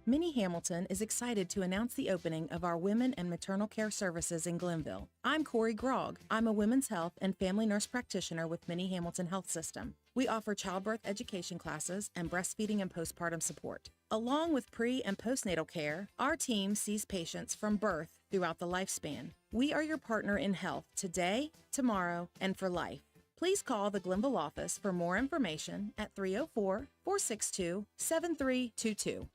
Minnie Hamilton is excited to announce the opening of our Women and Maternal Care Services in Glenville. I'm Corey Grogg. I'm a women's health and family nurse practitioner with Minnie Hamilton Health System. We offer childbirth education classes and breastfeeding and postpartum support. Along with pre- and postnatal care, our team sees patients from birth throughout the lifespan. We are your partner in health today, tomorrow, and for life. Please call the Glenville office for more information at 304-462-7322.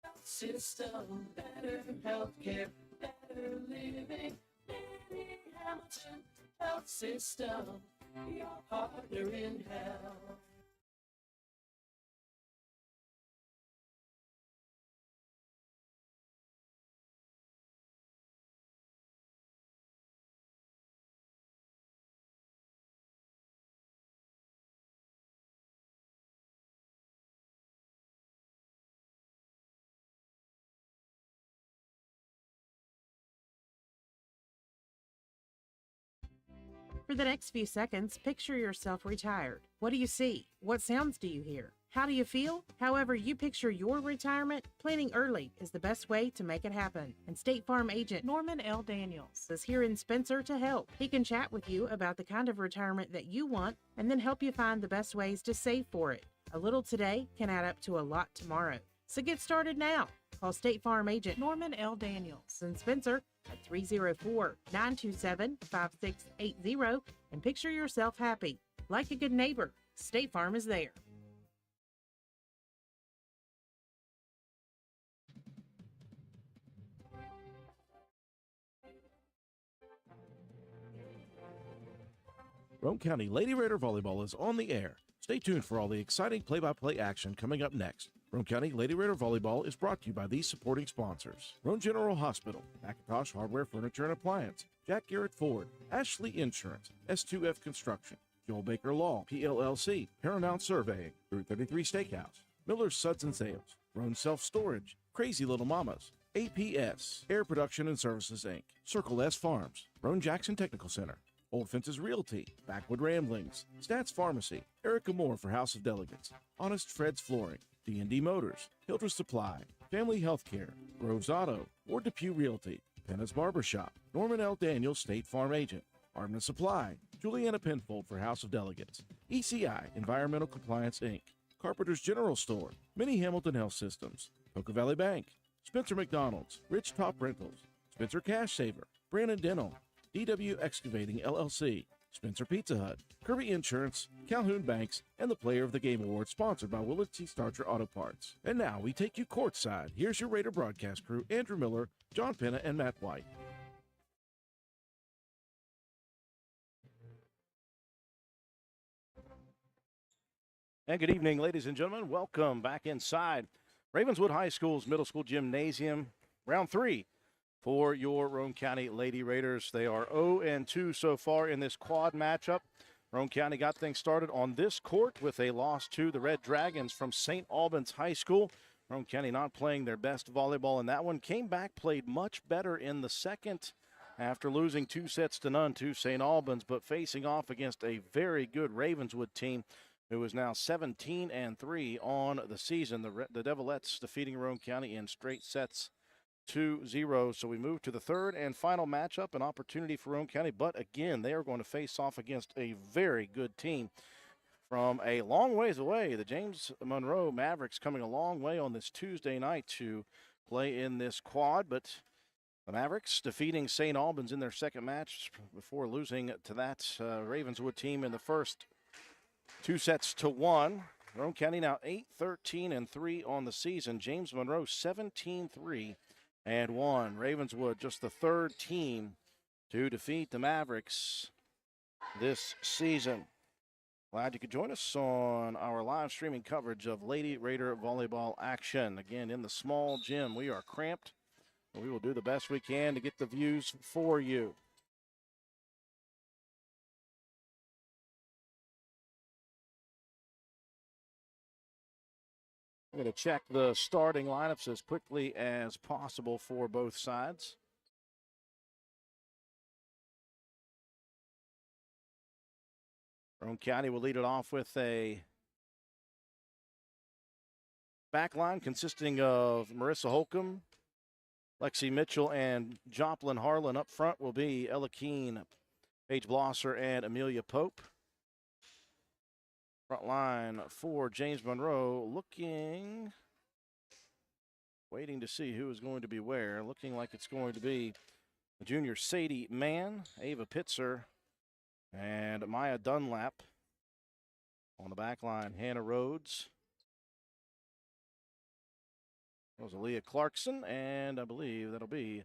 Health system, better healthcare, better living. Minnie Hamilton Health System, your partner in health. For the next few seconds, picture yourself retired. What do you see? What sounds do you hear? How do you feel? However you picture your retirement, planning early is the best way to make it happen. And State Farm agent Norman L. Daniels is here in Spencer to help. He can chat with you about the kind of retirement that you want and then help you find the best ways to save for it. A little today can add up to a lot tomorrow. So get started now. Call State Farm agent Norman L. Daniels in Spencer at 304-927-5680 and picture yourself happy. Like a good neighbor, State Farm is there. Roane County Lady Raider Volleyball is on the air. Stay tuned for all the exciting play-by-play action coming up next. Roane County Lady Raider Volleyball is brought to you by these supporting sponsors: Roane General Hospital, McIntosh Hardware, Furniture, and Appliance, Jack Garrett Ford, Ashley Insurance, S2F Construction, Joel Baker Law, PLLC, Paramount Surveying, Route 33 Steakhouse, Miller's Suds and Sales, Roane Self Storage, Crazy Little Mamas, APS, Air Production and Services, Inc., Circle S Farms, Roane Jackson Technical Center, Old Fences Realty, Backwood Ramblings, Stats Pharmacy, Erica Moore for House of Delegates, Honest Fred's Flooring, D&D Motors, Hildreth Supply, Family Healthcare, Groves Auto, Ward Depew Realty, Penna's Barbershop, Norman L. Daniels State Farm Agent, Arden Supply, Juliana Penfold for House of Delegates, ECI Environmental Compliance Inc., Carpenter's General Store, Minnie Hamilton Health Systems, Poca Valley Bank, Spencer McDonald's, Rich Top Rentals, Spencer Cash Saver, Brandon Dental, DW Excavating LLC, Spencer Pizza Hut, Kirby Insurance, Calhoun Banks, and the Player of the Game Award sponsored by Willett T. Starcher Auto Parts. And now we take you courtside. Here's your Raider broadcast crew, Andrew Miller, John Penna, and Matt White. And good evening, ladies and gentlemen. Welcome back inside Ravenswood High School's middle school gymnasium, round 3 for your Roane County Lady Raiders. They are 0-2 so far in this quad matchup. Roane County got things started on this court with a loss to the Red Dragons from St. Albans High School. Roane County not playing their best volleyball in that one. Came back, played much better in the second after losing 2-0 to St. Albans, but facing off against a very good Ravenswood team who is now 17-3 on the season. The Devilettes defeating Roane County in straight sets 2-0. So we move to the third and final matchup, an opportunity for Roane County. But again, they are going to face off against a very good team from a long ways away. The James Monroe Mavericks coming a long way on this Tuesday night to play in this quad. But the Mavericks defeating St. Albans in their second match before losing to that Ravenswood team in the first 2-1. Roane County now 8-13-3 on the season. James Monroe 17-3-1. Ravenswood just the third team to defeat the Mavericks this season. Glad you could join us on our live streaming coverage of Lady Raider volleyball action. Again, in the small gym, we are cramped. We will do the best we can to get the views for you. I'm going to check the starting lineups as quickly as possible for both sides. Roane County will lead it off with a back line consisting of Marissa Holcomb, Lexi Mitchell, and Joplin Harlan. Up front will be Ella Keene, Paige Blosser, and Amelia Pope. Front line for James Monroe, waiting to see who is going to be where. Looking like it's going to be the junior Sadie Mann, Ava Pitzer, and Maya Dunlap. On the back line, Hannah Rhodes. Rosalia Clarkson, and I believe that'll be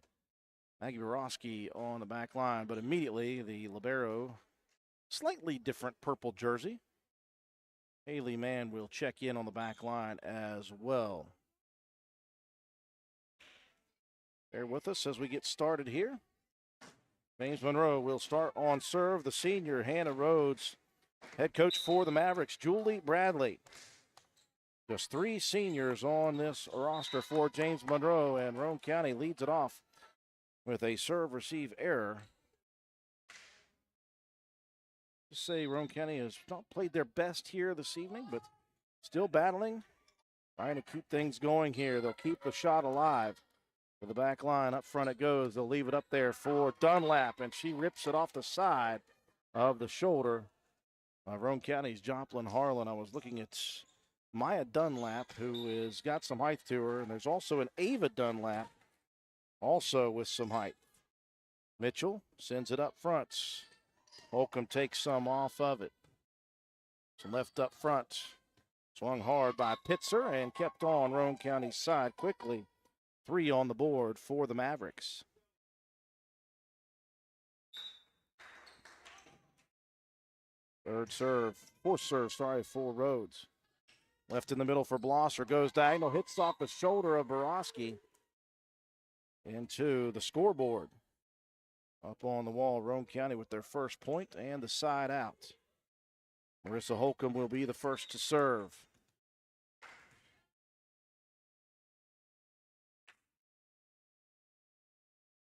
Maggie Borowski on the back line. But immediately, the libero, slightly different purple jersey. Haley Mann will check in on the back line as well. Bear with us as we get started here. James Monroe will start on serve. The senior, Hannah Rhodes. Head coach for the Mavericks, Julie Bradley. Just 3 seniors on this roster for James Monroe, and Roane County leads it off with a serve-receive error. Just say Roane County has not played their best here this evening, but still battling, trying to keep things going here. They'll keep the shot alive. For the back line, up front it goes. They'll leave it up there for Dunlap, and she rips it off the side of the shoulder of Roane County's Joplin Harlan. I was looking at Maya Dunlap, who has got some height to her, and there's also an Ava Dunlap, also with some height. Mitchell sends it up front. Holcomb takes some off of it. Some left up front. Swung hard by Pitzer and kept on Roane County's side quickly. 3 on the board for the Mavericks. Fourth serve, for Rhodes. Left in the middle for Blosser, goes diagonal, hits off the shoulder of Borowski into the scoreboard. Up on the wall, Roane County with their first point and the side out. Marissa Holcomb will be the first to serve.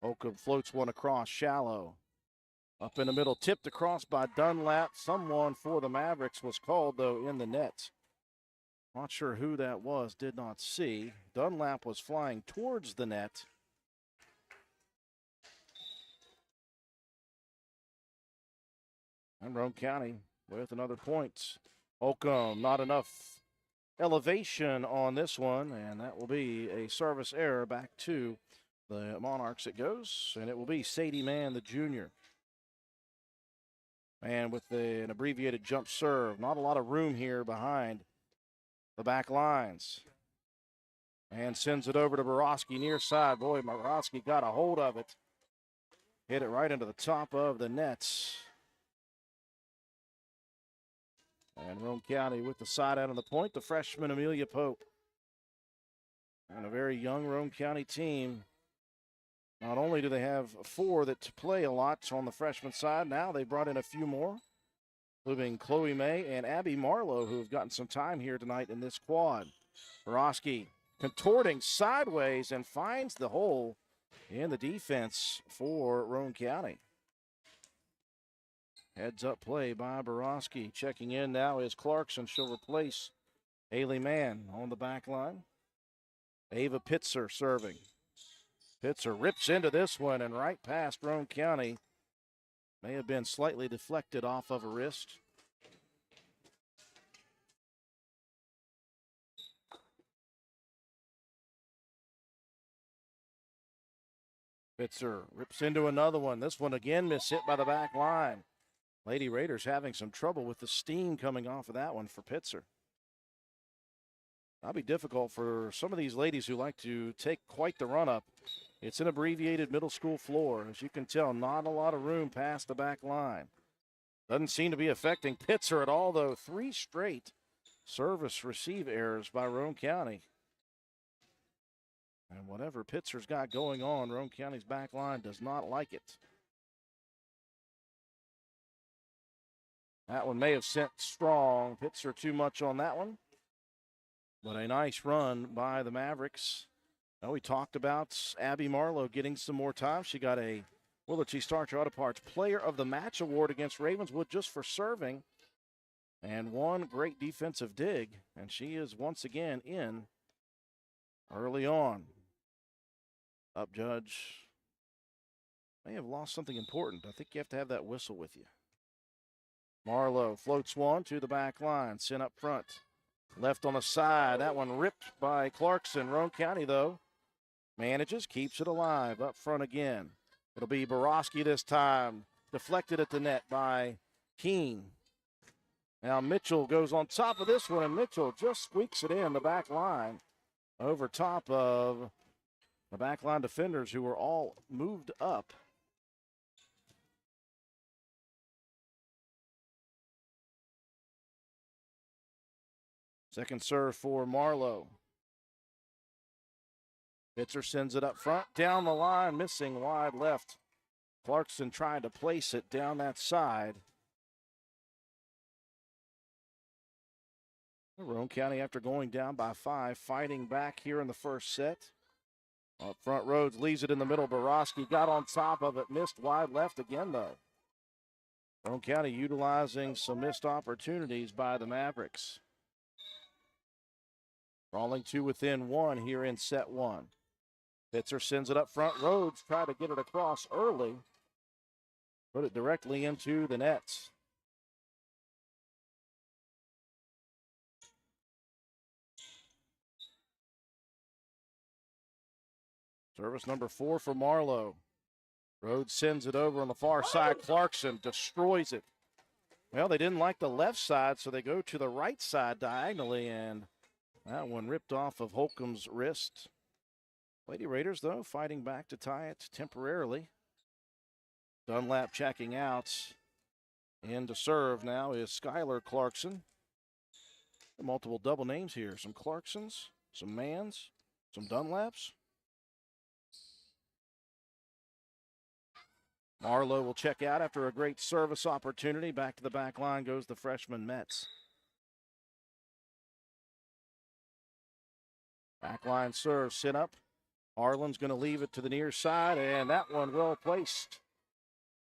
Holcomb floats one across, shallow. Up in the middle, tipped across by Dunlap. Someone for the Mavericks was called, though, in the net. Not sure who that was, did not see. Dunlap was flying towards the net. And Roane County with another point. Holcomb, not enough elevation on this one, and that will be a service error back to the Monarchs it goes, and it will be Sadie Mann, the junior. And with an abbreviated jump serve, not a lot of room here behind the back lines. And sends it over to Borowski near side. Boy, Borowski got a hold of it. Hit it right into the top of the nets. And Roane County with the side out on the point, the freshman Amelia Pope. And a very young Roane County team. Not only do they have 4 that play a lot on the freshman side, now they brought in a few more, including Chloe May and Abby Marlowe, who have gotten some time here tonight in this quad. Borowski contorting sideways and finds the hole in the defense for Roane County. Heads up play by Borowski. Checking in now is Clarkson. She'll replace Haley Mann on the back line. Ava Pitzer serving. Pitzer rips into this one and right past Roane County. May have been slightly deflected off of a wrist. Pitzer rips into another one. This one again missed hit by the back line. Lady Raiders having some trouble with the steam coming off of that one for Pitzer. That'll be difficult for some of these ladies who like to take quite the run up. It's an abbreviated middle school floor. As you can tell, not a lot of room past the back line. Doesn't seem to be affecting Pitzer at all, though. 3 straight service receive errors by Roane County. And whatever Pitzer's got going on, Roane County's back line does not like it. That one may have sent strong. Pitzer too much on that one. But a nice run by the Mavericks. Now, we talked about Abby Marlowe getting some more time. She got a Willerton Starcher Auto Parts Player of the Match award against Ravenswood just for serving. And one great defensive dig. And she is once again in early on. Up judge may have lost something important. I think you have to have that whistle with you. Marlowe floats one to the back line. Sent up front. Left on the side. That one ripped by Clarkson. Roane County, though, manages, keeps it alive. Up front again. It'll be Borowski this time. Deflected at the net by Keene. Now Mitchell goes on top of this one, and Mitchell just squeaks it in the back line over top of the back line defenders who were all moved up. Second serve for Marlowe. Bitzer sends it up front, down the line, missing wide left. Clarkson trying to place it down that side. Roane County, after going down by 5, fighting back here in the first set. Up front, Rhodes leaves it in the middle. Borowski got on top of it, missed wide left again, though. Roane County utilizing some missed opportunities by the Mavericks. Crawling to within 1 here in set 1. Bitzer sends it up front. Rhodes tried to get it across early. Put it directly into the nets. Service number 4 for Marlowe. Rhodes sends it over on the far side. Clarkson destroys it. Well, they didn't like the left side, so they go to the right side diagonally, and that one ripped off of Holcomb's wrist. Lady Raiders, though, fighting back to tie it temporarily. Dunlap checking out. In to serve now is Skylar Clarkson. Multiple double names here. Some Clarksons, some Manns, some Dunlaps. Marlowe will check out after a great service opportunity. Back to the back line goes the freshman Metz. Backline serve, sit up. Harlan's going to leave it to the near side, and that one well placed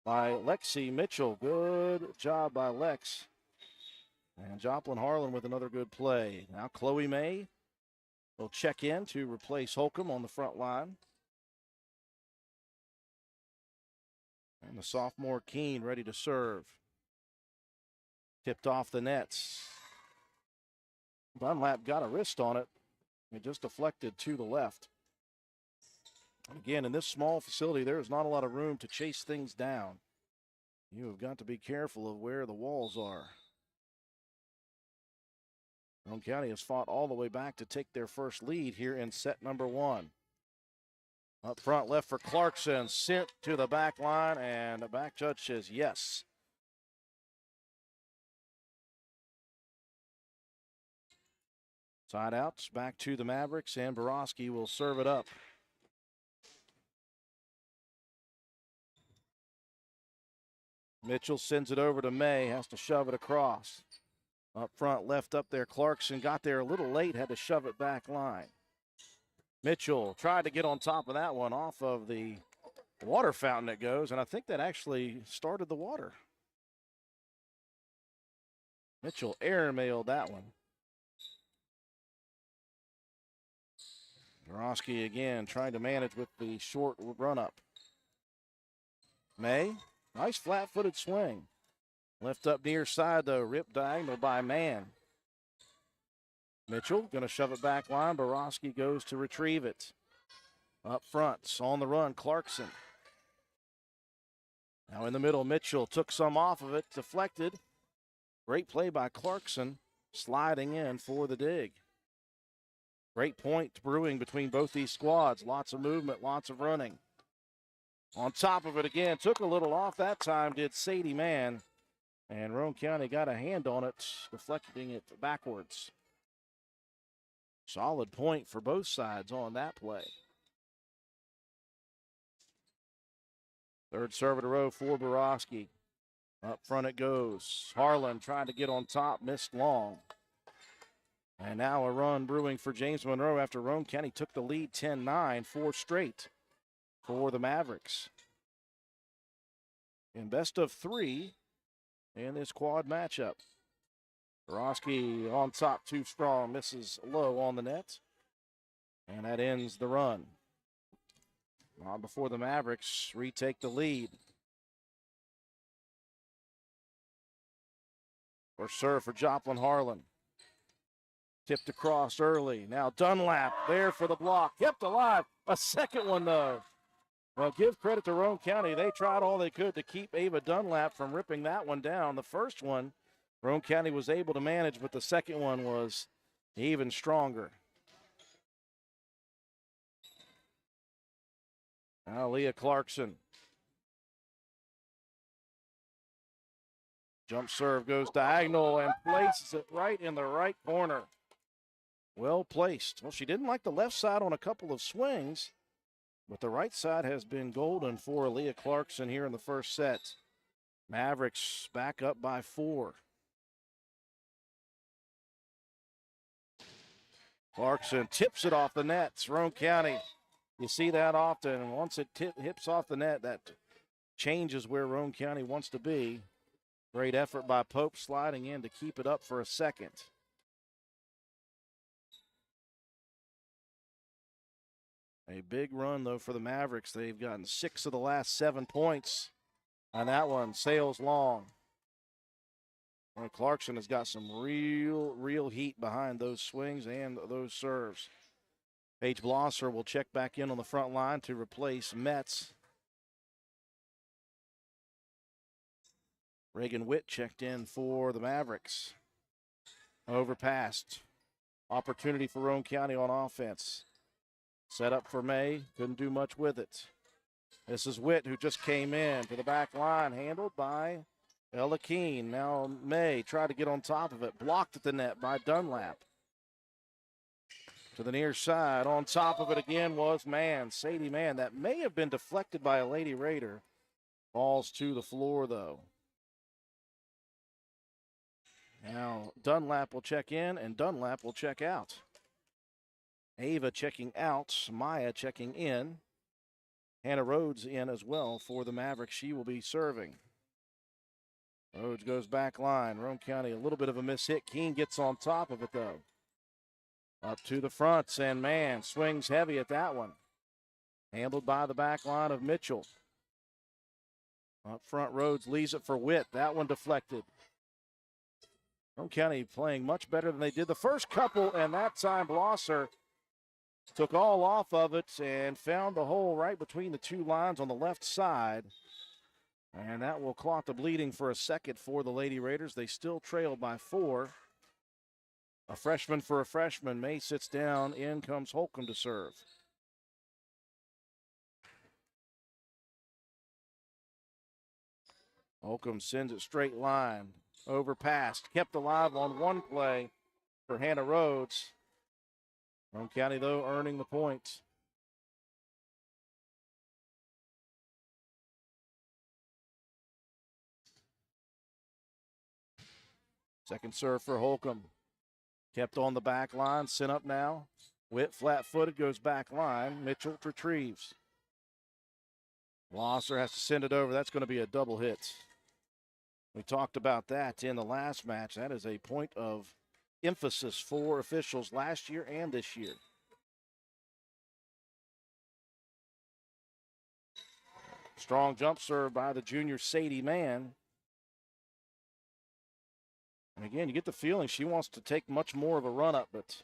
by Lexi Mitchell. Good job by Lex. And Joplin Harlan with another good play. Now Chloe May will check in to replace Holcomb on the front line. And the sophomore Keene ready to serve. Tipped off the nets. Dunlap got a wrist on it. It just deflected to the left. And again, in this small facility, there is not a lot of room to chase things down. You have got to be careful of where the walls are. Roane County has fought all the way back to take their first lead here in set number 1. Up front left for Clarkson, sent to the back line, and the back judge says yes. Side outs back to the Mavericks, and Borowski will serve it up. Mitchell sends it over to May, has to shove it across. Up front, left up there, Clarkson got there a little late, had to shove it back line. Mitchell tried to get on top of that one, off of the water fountain it goes, and I think that actually started the water. Mitchell airmailed that one. Borowski again trying to manage with the short run-up. May, nice flat-footed swing. Left up near side, though, ripped diagonal by Mann. Mitchell going to shove it back line. Borowski goes to retrieve it. Up front, on the run, Clarkson. Now in the middle, Mitchell took some off of it, deflected. Great play by Clarkson, sliding in for the dig. Great point brewing between both these squads. Lots of movement, lots of running. On top of it again, took a little off that time, did Sadie Mann. And Roane County got a hand on it, deflecting it backwards. Solid point for both sides on that play. Third serve in a row for Borowski. Up front it goes. Harlan trying to get on top, missed long. And now a run brewing for James Monroe after Roane County took the lead 10-9, 4 straight for the Mavericks. In best of 3 in this quad matchup. Borowski on top, too strong, misses low on the net. And that ends the run. On before the Mavericks retake the lead. Or serve for Joplin Harlan. Tipped across early. Now Dunlap there for the block. Kept alive. A second one, though. Well, give credit to Roane County. They tried all they could to keep Ava Dunlap from ripping that one down. The first one, Roane County was able to manage, but the second one was even stronger. Now Leah Clarkson. Jump serve goes diagonal and places it right in the right corner. Well placed. Well, she didn't like the left side on a couple of swings, but the right side has been golden for Leah Clarkson here in the first set. Mavericks back up by 4. Clarkson tips it off the nets. Roane County, you see that often. Once it hips off the net, that changes where Roane County wants to be. Great effort by Pope sliding in to keep it up for a second. A big run, though, for the Mavericks. They've gotten 6 of the last 7 points on that one. Sails long. And Clarkson has got some real heat behind those swings and those serves. Paige Blosser will check back in on the front line to replace Metz. Reagan Witt checked in for the Mavericks. Overpassed. Opportunity for Roane County on offense. Set up for May. Couldn't do much with it. This is Witt, who just came in to the back line. Handled by Ella Keene. Now May tried to get on top of it. Blocked at the net by Dunlap. To the near side. On top of it again was Mann. Sadie Mann. That may have been deflected by a Lady Raider. Falls to the floor, though. Now Dunlap will check in and Dunlap will check out. Ava checking out, Maya checking in. Hannah Rhodes in as well for the Mavericks. She will be serving. Rhodes goes back line. Roane County, a little bit of a miss hit. Keene gets on top of it, though. Up to the front, and Mann swings heavy at that one. Handled by the back line of Mitchell. Up front, Rhodes leaves it for Witt. That one deflected. Roane County playing much better than they did the first couple, and that time Blosser took all off of it and found the hole right between the two lines on the left side. And that will clot the bleeding for a second for the Lady Raiders. They still trail by 4. A freshman for a freshman. May sits down. In comes Holcomb to serve. Holcomb sends it straight line. Overpassed. Kept alive on one play for Hannah Rhodes. Roane County, though, earning the points. Second serve for Holcomb. Kept on the back line, sent up now. Witt flat-footed, goes back line. Mitchell retrieves. Blosser has to send it over. That's going to be a double hit. We talked about that in the last match. That is a point of emphasis for officials last year and this year. Strong jump serve by the junior Sadie Mann. And again, you get the feeling she wants to take much more of a run up, but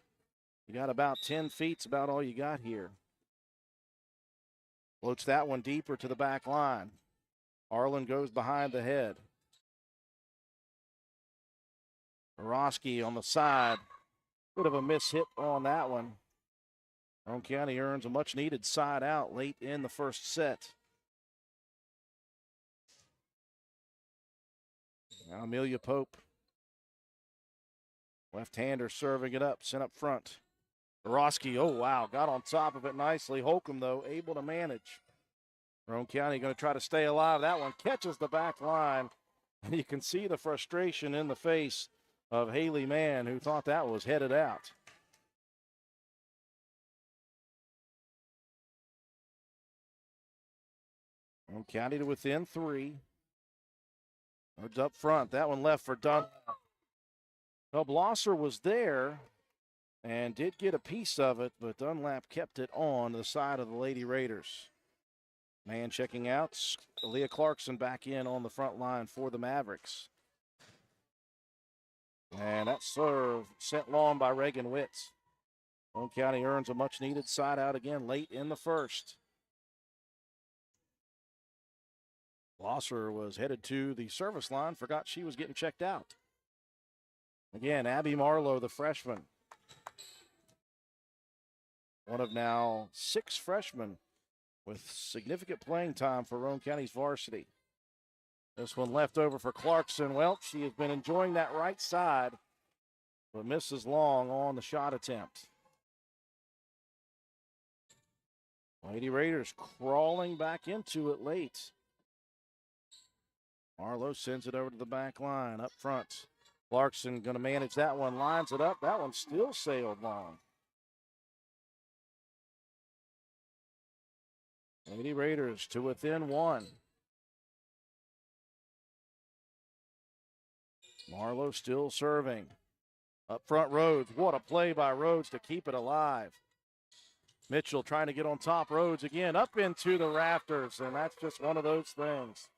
you got about 10 feet. It's about all you got here. Floats that one deeper to the back line. Arlen goes behind the head. Borowski on the side. Bit of a miss hit on that one. Roane County earns a much-needed side out late in the first set. Now Amelia Pope. Left-hander serving it up, sent up front. Borowski, oh wow, got on top of it nicely. Holcomb, though, able to manage. Roane County going to try to stay alive. That one catches the back line. And you can see the frustration in the face of Haley Mann, who thought that was headed out. Roane County to within 3. Rhodes up front. That one left for Dunn. Well, Blosser was there, and did get a piece of it, but Dunlap kept it on the side of the Lady Raiders. Man checking out. Leah Clarkson back in on the front line for the Mavericks. And that serve sent long by Reagan Witz. Roane County earns a much-needed side out again late in the first. Blosser was headed to the service line, forgot she was getting checked out. Again, Abby Marlowe, the freshman. One of now 6 freshmen with significant playing time for Roane County's varsity. This one left over for Clarkson. Well, she has been enjoying that right side, but misses long on the shot attempt. Lady Raiders crawling back into it late. Marlowe sends it over to the back line up front. Clarkson going to manage that one, lines it up. That one still sailed long. Lady Raiders to within 1. Marlowe still serving. Up front, Rhodes. What a play by Rhodes to keep it alive. Mitchell trying to get on top. Rhodes again up into the rafters, and that's just one of those things.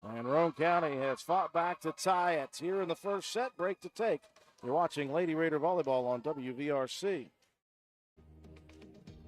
And Roane County has fought back to tie it here in the first set. Break to take. You're watching Lady Raider Volleyball on WVRC.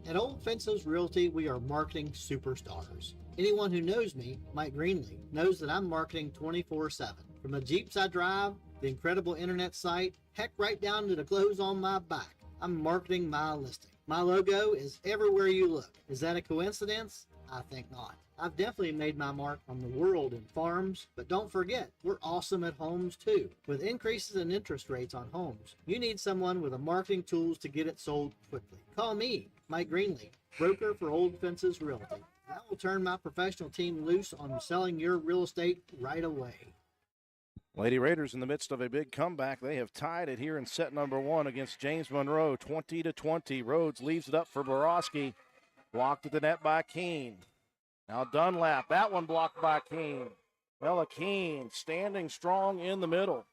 At Old Fences Realty, we are marketing superstars. Anyone who knows me, Mike Greenlee, knows that I'm marketing 24/7. From the Jeeps I drive, the incredible internet site, heck, right down to the clothes on my back, I'm marketing my listing. My logo is everywhere you look. Is that a coincidence? I think not. I've definitely made my mark on the world in farms, but don't forget, we're awesome at homes too. With increases in interest rates on homes, you need someone with the marketing tools to get it sold quickly. Call me, Mike Greenlee, broker for Old Fences Realty. I will turn my professional team loose on selling your real estate right away. Lady Raiders in the midst of a big comeback. They have tied it here in set number 1 against James Monroe, 20-20. Rhodes leaves it up for Borowski. Blocked at the net by Keene. Now Dunlap, that one blocked by Keene. Bella Keene standing strong in the middle.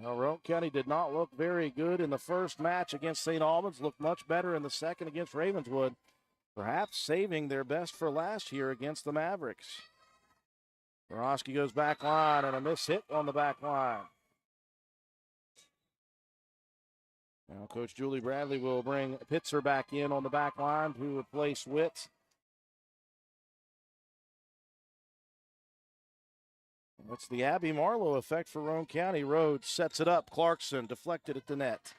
Now Roane County did not look very good in the first match against St. Albans. Looked much better in the second against Ravenswood. Perhaps saving their best for last here against the Mavericks. Borowski goes back line and a miss hit on the back line. Now Coach Julie Bradley will bring Pitzer back in on the back line to replace Witt. That's the Abby Marlowe effect for Roane County. Rhodes sets it up. Clarkson deflected at the net.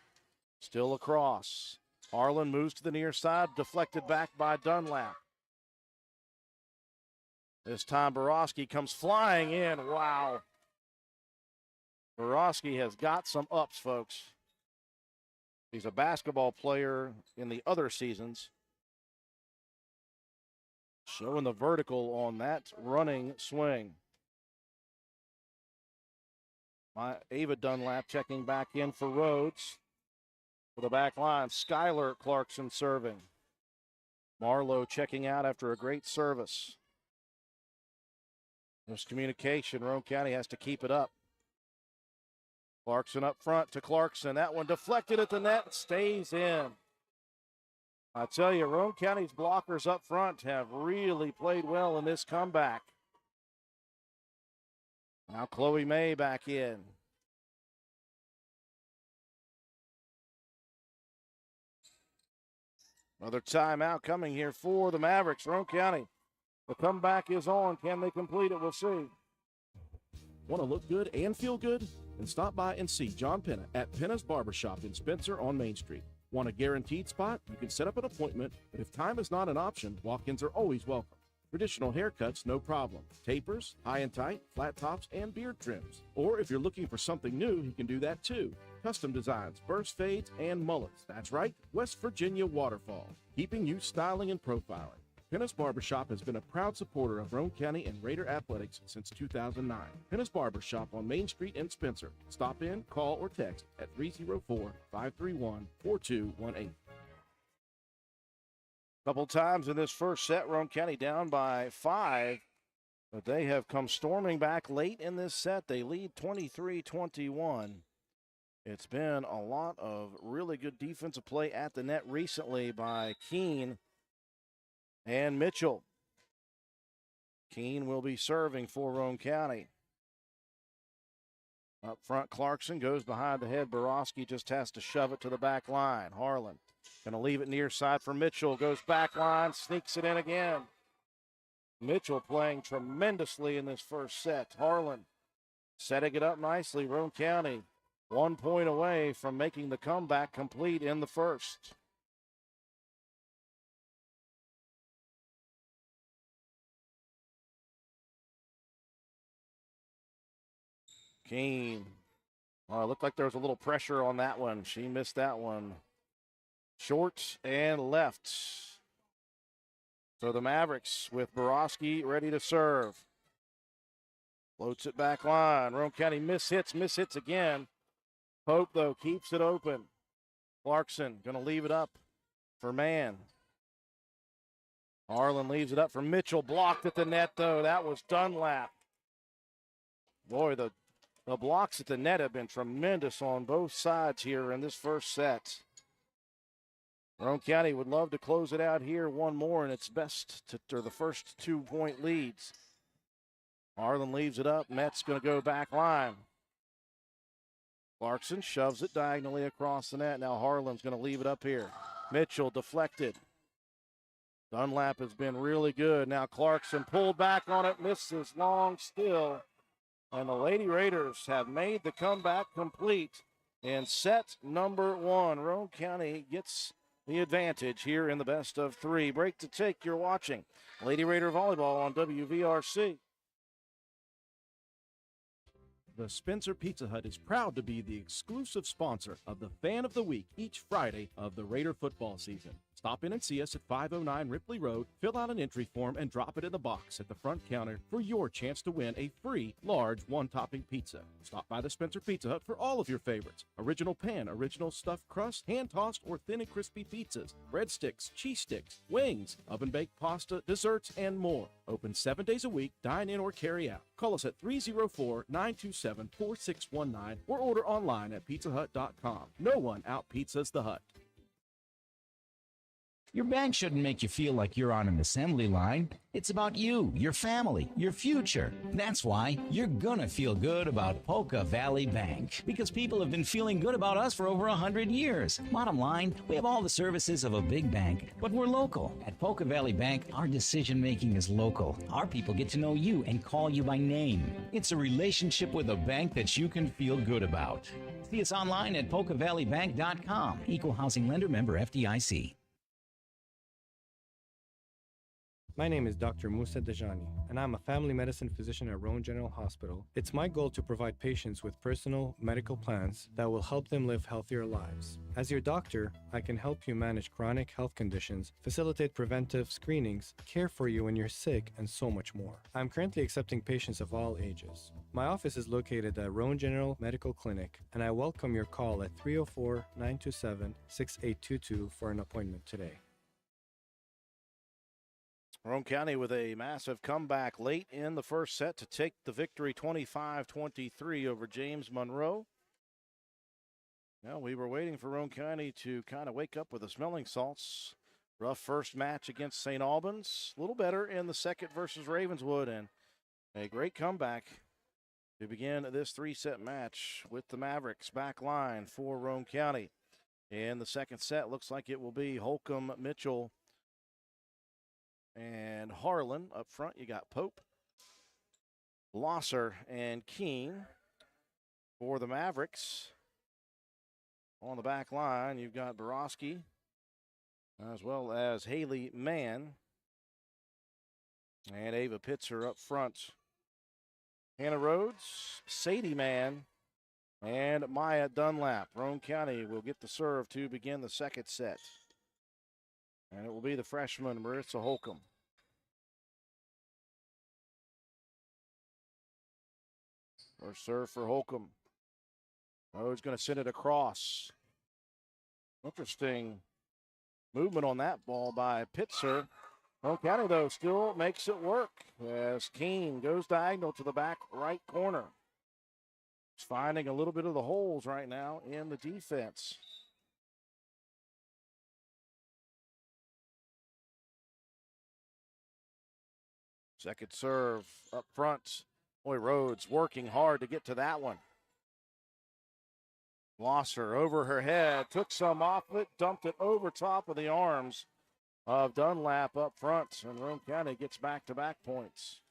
Still across. Harlan moves to the near side, deflected back by Dunlap. This time Borowski comes flying in. Wow. Borowski has got some ups, folks. He's a basketball player in the other seasons. Showing the vertical on that running swing. Ava Dunlap checking back in for Rhodes. For the back line, Skylar Clarkson serving. Marlowe checking out after a great service. Miscommunication. Roane County has to keep it up. Clarkson up front to Clarkson. That one deflected at the net, stays in. I tell you, Roane County's blockers up front have really played well in this comeback. Now Chloe May back in. Another timeout coming here for the Mavericks. Roane County, the comeback is on. Can they complete it? We'll see. Want to look good and feel good? Then stop by and see John Penna at Penna's Barbershop in Spencer on Main Street. Want a guaranteed spot? You can set up an appointment, but if time is not an option, walk-ins are always welcome. Traditional haircuts, no problem. Tapers, high and tight, flat tops, and beard trims. Or if you're looking for something new, he can do that too. Custom designs, burst fades, and mullets. That's right, West Virginia Waterfall. Keeping you styling and profiling. Penna's Barbershop has been a proud supporter of Roane County and Raider athletics since 2009. Penna's Barbershop on Main Street in Spencer. Stop in, call, or text at 304-531-4218. Couple times in this first set, Roane County down by 5. But they have come storming back late in this set. They lead 23-21. It's been a lot of really good defensive play at the net recently by Keene and Mitchell. Keene will be serving for Roane County. Up front, Clarkson goes behind the head. Borowski just has to shove it to the back line. Harlan going to leave it near side for Mitchell. Goes back line, sneaks it in again. Mitchell playing tremendously in this first set. Harlan setting it up nicely. Roane County 1 point away from making the comeback complete in the first. Keene. Oh, it looked like there was a little pressure on that one. She missed that one. Short and left. So the Mavericks with Borowski ready to serve. Floats it back line. Roane County mishits again. Pope, though, keeps it open. Clarkson going to leave it up for Mann. Harlan leaves it up for Mitchell. Blocked at the net, though. That was Dunlap. Boy, the blocks at the net have been tremendous on both sides here in this first set. Roane County would love to close it out here one more, and it's best to the first 2 point leads. Harlan leaves it up. Met's going to go back line. Clarkson shoves it diagonally across the net. Now Harlan's going to leave it up here. Mitchell deflected. Dunlap has been really good. Now Clarkson pulled back on it, misses long still. And the Lady Raiders have made the comeback complete in set number 1. Roane County gets the advantage here in the best of 3. Break to take. You're watching Lady Raider Volleyball on WVRC. The Spencer Pizza Hut is proud to be the exclusive sponsor of the Fan of the Week each Friday of the Raider football season. Stop in and see us at 509 Ripley Road, fill out an entry form, and drop it in the box at the front counter for your chance to win a free large one-topping pizza. Stop by the Spencer Pizza Hut for all of your favorites. Original pan, original stuffed crust, hand-tossed or thin and crispy pizzas, breadsticks, cheese sticks, wings, oven-baked pasta, desserts, and more. Open 7 days a week, dine in or carry out. Call us at 304-927-4619 or order online at pizzahut.com. No one out-pizzas the Hut. Your bank shouldn't make you feel like you're on an assembly line. It's about you, your family, your future. That's why you're gonna feel good about Polka Valley Bank, because people have been feeling good about us for over 100 years. Bottom line, we have all the services of a big bank, but we're local. At Polka Valley Bank, our decision-making is local. Our people get to know you and call you by name. It's a relationship with a bank that you can feel good about. See us online at polkavalleybank.com. Equal housing lender, member FDIC. My name is Dr. Musa Dejani, and I'm a family medicine physician at Roane General Hospital. It's my goal to provide patients with personal medical plans that will help them live healthier lives. As your doctor, I can help you manage chronic health conditions, facilitate preventive screenings, care for you when you're sick, and so much more. I'm currently accepting patients of all ages. My office is located at Roane General Medical Clinic, and I welcome your call at 304-927-6822 for an appointment today. Roane County with a massive comeback late in the first set to take the victory 25-23 over James Monroe. Now we were waiting for Roane County to kind of wake up with the smelling salts. Rough first match against St. Albans. A little better in the second versus Ravenswood, and a great comeback to begin this 3-set match with the Mavericks back line for Roane County. In the second set, looks like it will be Holcomb, Mitchell, and Harlan. Up front, you got Pope, Losser, and Keene. For the Mavericks, on the back line, you've got Borowski, as well as Haley Mann, and Ava Pitzer up front. Hannah Rhodes, Sadie Mann, and Maya Dunlap. Roane County will get the serve to begin the second set. And it will be the freshman, Marissa Holcomb. First serve for Holcomb. Oh, he's going to send it across. Interesting movement on that ball by Pitzer. Roane County, though, still makes it work as Keene goes diagonal to the back right corner. He's finding a little bit of the holes right now in the defense. Second serve up front. Boy, Rhodes working hard to get to that one. Blosser over her head, took some off it, dumped it over top of the arms of Dunlap up front, and Roane County gets back-to-back points.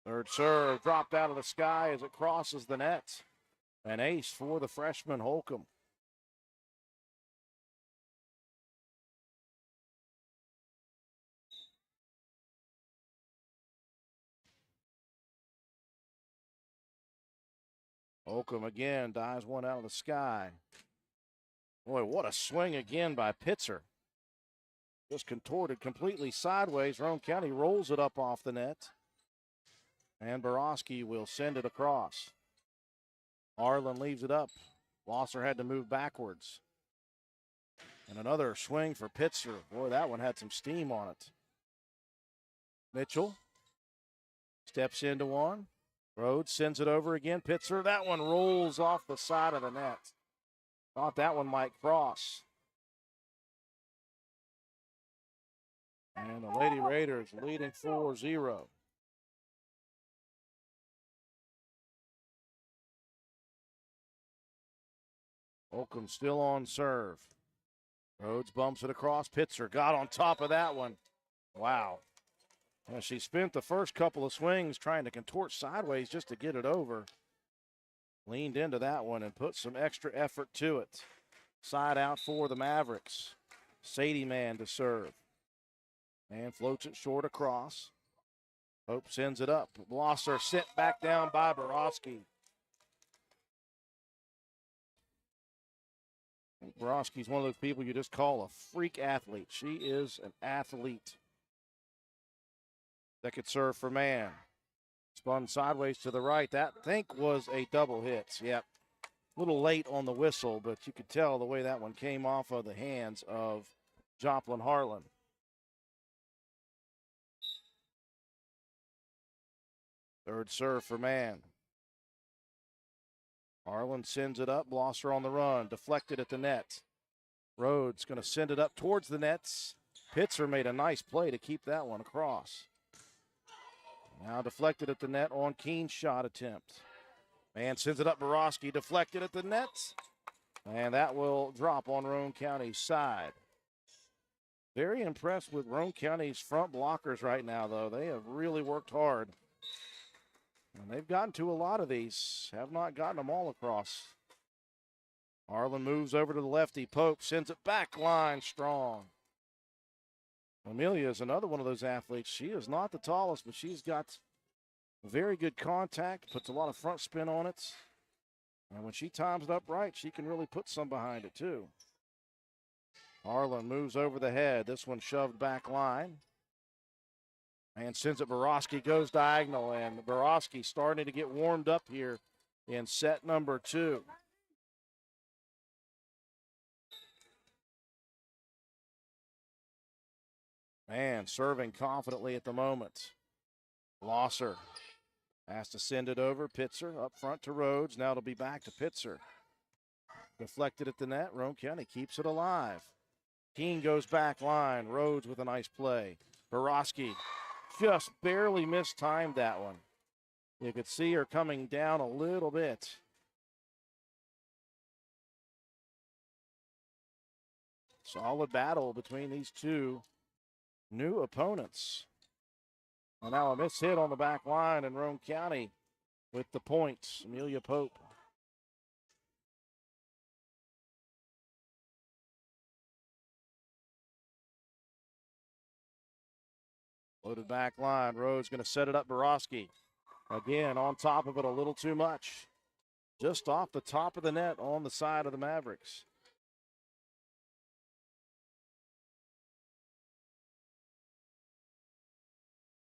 Third serve dropped out of the sky as it crosses the net. An ace for the freshman Holcomb. Holcomb again dives one out of the sky. Boy, what a swing again by Pitzer. Just contorted completely sideways. Roane County rolls it up off the net. And Borowski will send it across. Arlen leaves it up. Blosser had to move backwards. And another swing for Pitzer. Boy, that one had some steam on it. Mitchell steps into one. Rhodes sends it over again. Pitzer, that one rolls off the side of the net. Thought that one might cross. And the Lady Raiders leading 4-0. Holcomb still on serve. Rhodes bumps it across. Pitzer got on top of that one. Wow. And she spent the first couple of swings trying to contort sideways just to get it over. Leaned into that one and put some extra effort to it. Side out for the Mavericks. Sadie Man to serve. And floats it short across. Hope sends it up. Blosser sent back down by Borowski. Borowski's one of those people you just call a freak athlete. She is an athlete. Second serve for Mann. Spun sideways to the right. That, I think, was a double hit. Yep. A little late on the whistle, but you could tell the way that one came off of the hands of Joplin Harlan. Third serve for Mann. Harlan sends it up. Blosser on the run. Deflected at the net. Rhodes going to send it up towards the nets. Pitzer made a nice play to keep that one across. Now deflected at the net on Keene's shot attempt. Man sends it up. Borowski deflected at the net. And that will drop on Roane County's side. Very impressed with Roane County's front blockers right now, though. They have really worked hard. And they've gotten to a lot of these. Have not gotten them all across. Harlan moves over to the lefty. Pope sends it back line strong. Amelia is another one of those athletes. She is not the tallest, but she's got very good contact, puts a lot of front spin on it. And when she times it up right, she can really put some behind it too. Harlan moves over the head. This one shoved back line. And sends it. Borowski goes diagonal, and Borowski starting to get warmed up here in set number 2. Man, serving confidently at the moment. Blosser has to send it over. Pitzer up front to Rhodes. Now it'll be back to Pitzer. Deflected at the net. Roane County keeps it alive. Keene goes back line. Rhodes with a nice play. Borowski just barely mistimed that one. You could see her coming down a little bit. Solid battle between these two new opponents. And now a miss hit on the back line, and Roane County with the points. Amelia Pope. Loaded back line. Rhodes going to set it up. Borowski again on top of it a little too much. Just off the top of the net on the side of the Mavericks.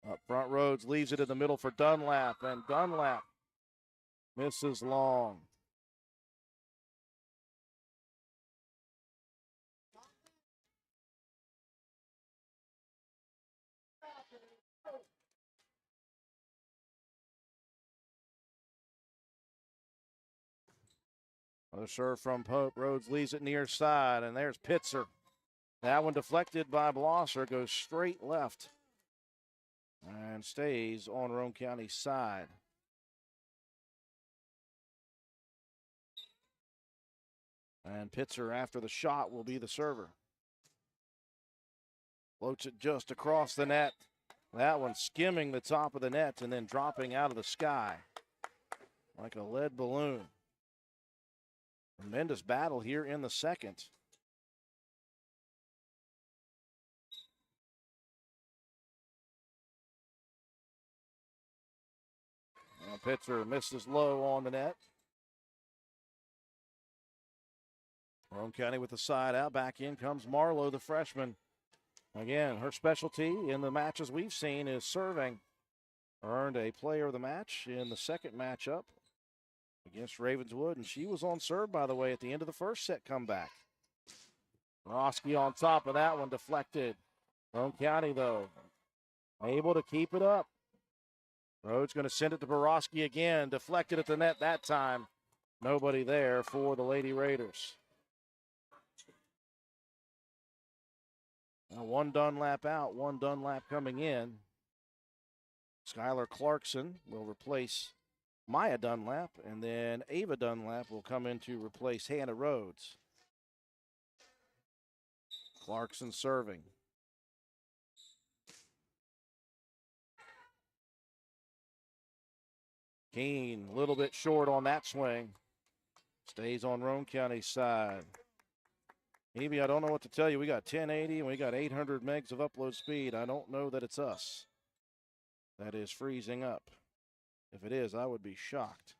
Up front, Rhodes leaves it in the middle for Dunlap, and Dunlap misses long. Another serve from Pope. Rhodes leaves it near side, and there's Pitzer. That one deflected by Blosser, goes straight left and stays on Roane County's side. And Pitzer, after the shot, will be the server. Floats it just across the net. That one skimming the top of the net and then dropping out of the sky like a lead balloon. Tremendous battle here in the second. Pitzer misses low on the net. Roane County with the side out. Back in comes Marlowe, the freshman. Again, her specialty in the matches we've seen is serving. Earned a player of the match in the second matchup against Ravenswood, and she was on serve, by the way, at the end of the first set comeback. Borowski on top of that one, deflected. Roane County, though, able to keep it up. Rhodes going to send it to Borowski again, deflected at the net that time. Nobody there for the Lady Raiders. Now one Dunlap out, one Dunlap coming in. Skylar Clarkson will replace Maya Dunlap, and then Ava Dunlap will come in to replace Hannah Rhodes. Clarkson serving. Keene a little bit short on that swing. Stays on Roane County's side. Evie, I don't know what to tell you. We got 1080 and we got 800 megs of upload speed. I don't know that it's us that is freezing up. If it is, I would be shocked.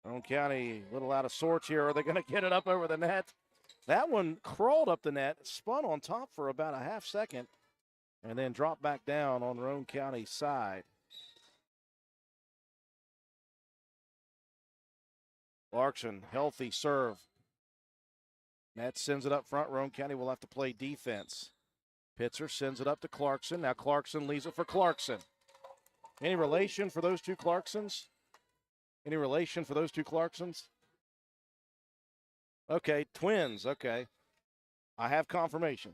Roane County a little out of sorts here. Are they going to get it up over the net? That one crawled up the net, spun on top for about a half second, and then dropped back down on Roane County's side. Clarkson, healthy serve. Net sends it up front. Roane County will have to play defense. Pitzer sends it up to Clarkson. Now Clarkson leaves it for Clarkson. Any relation for those two Clarksons? Any relation for those two Clarksons? Okay, twins. Okay. I have confirmation.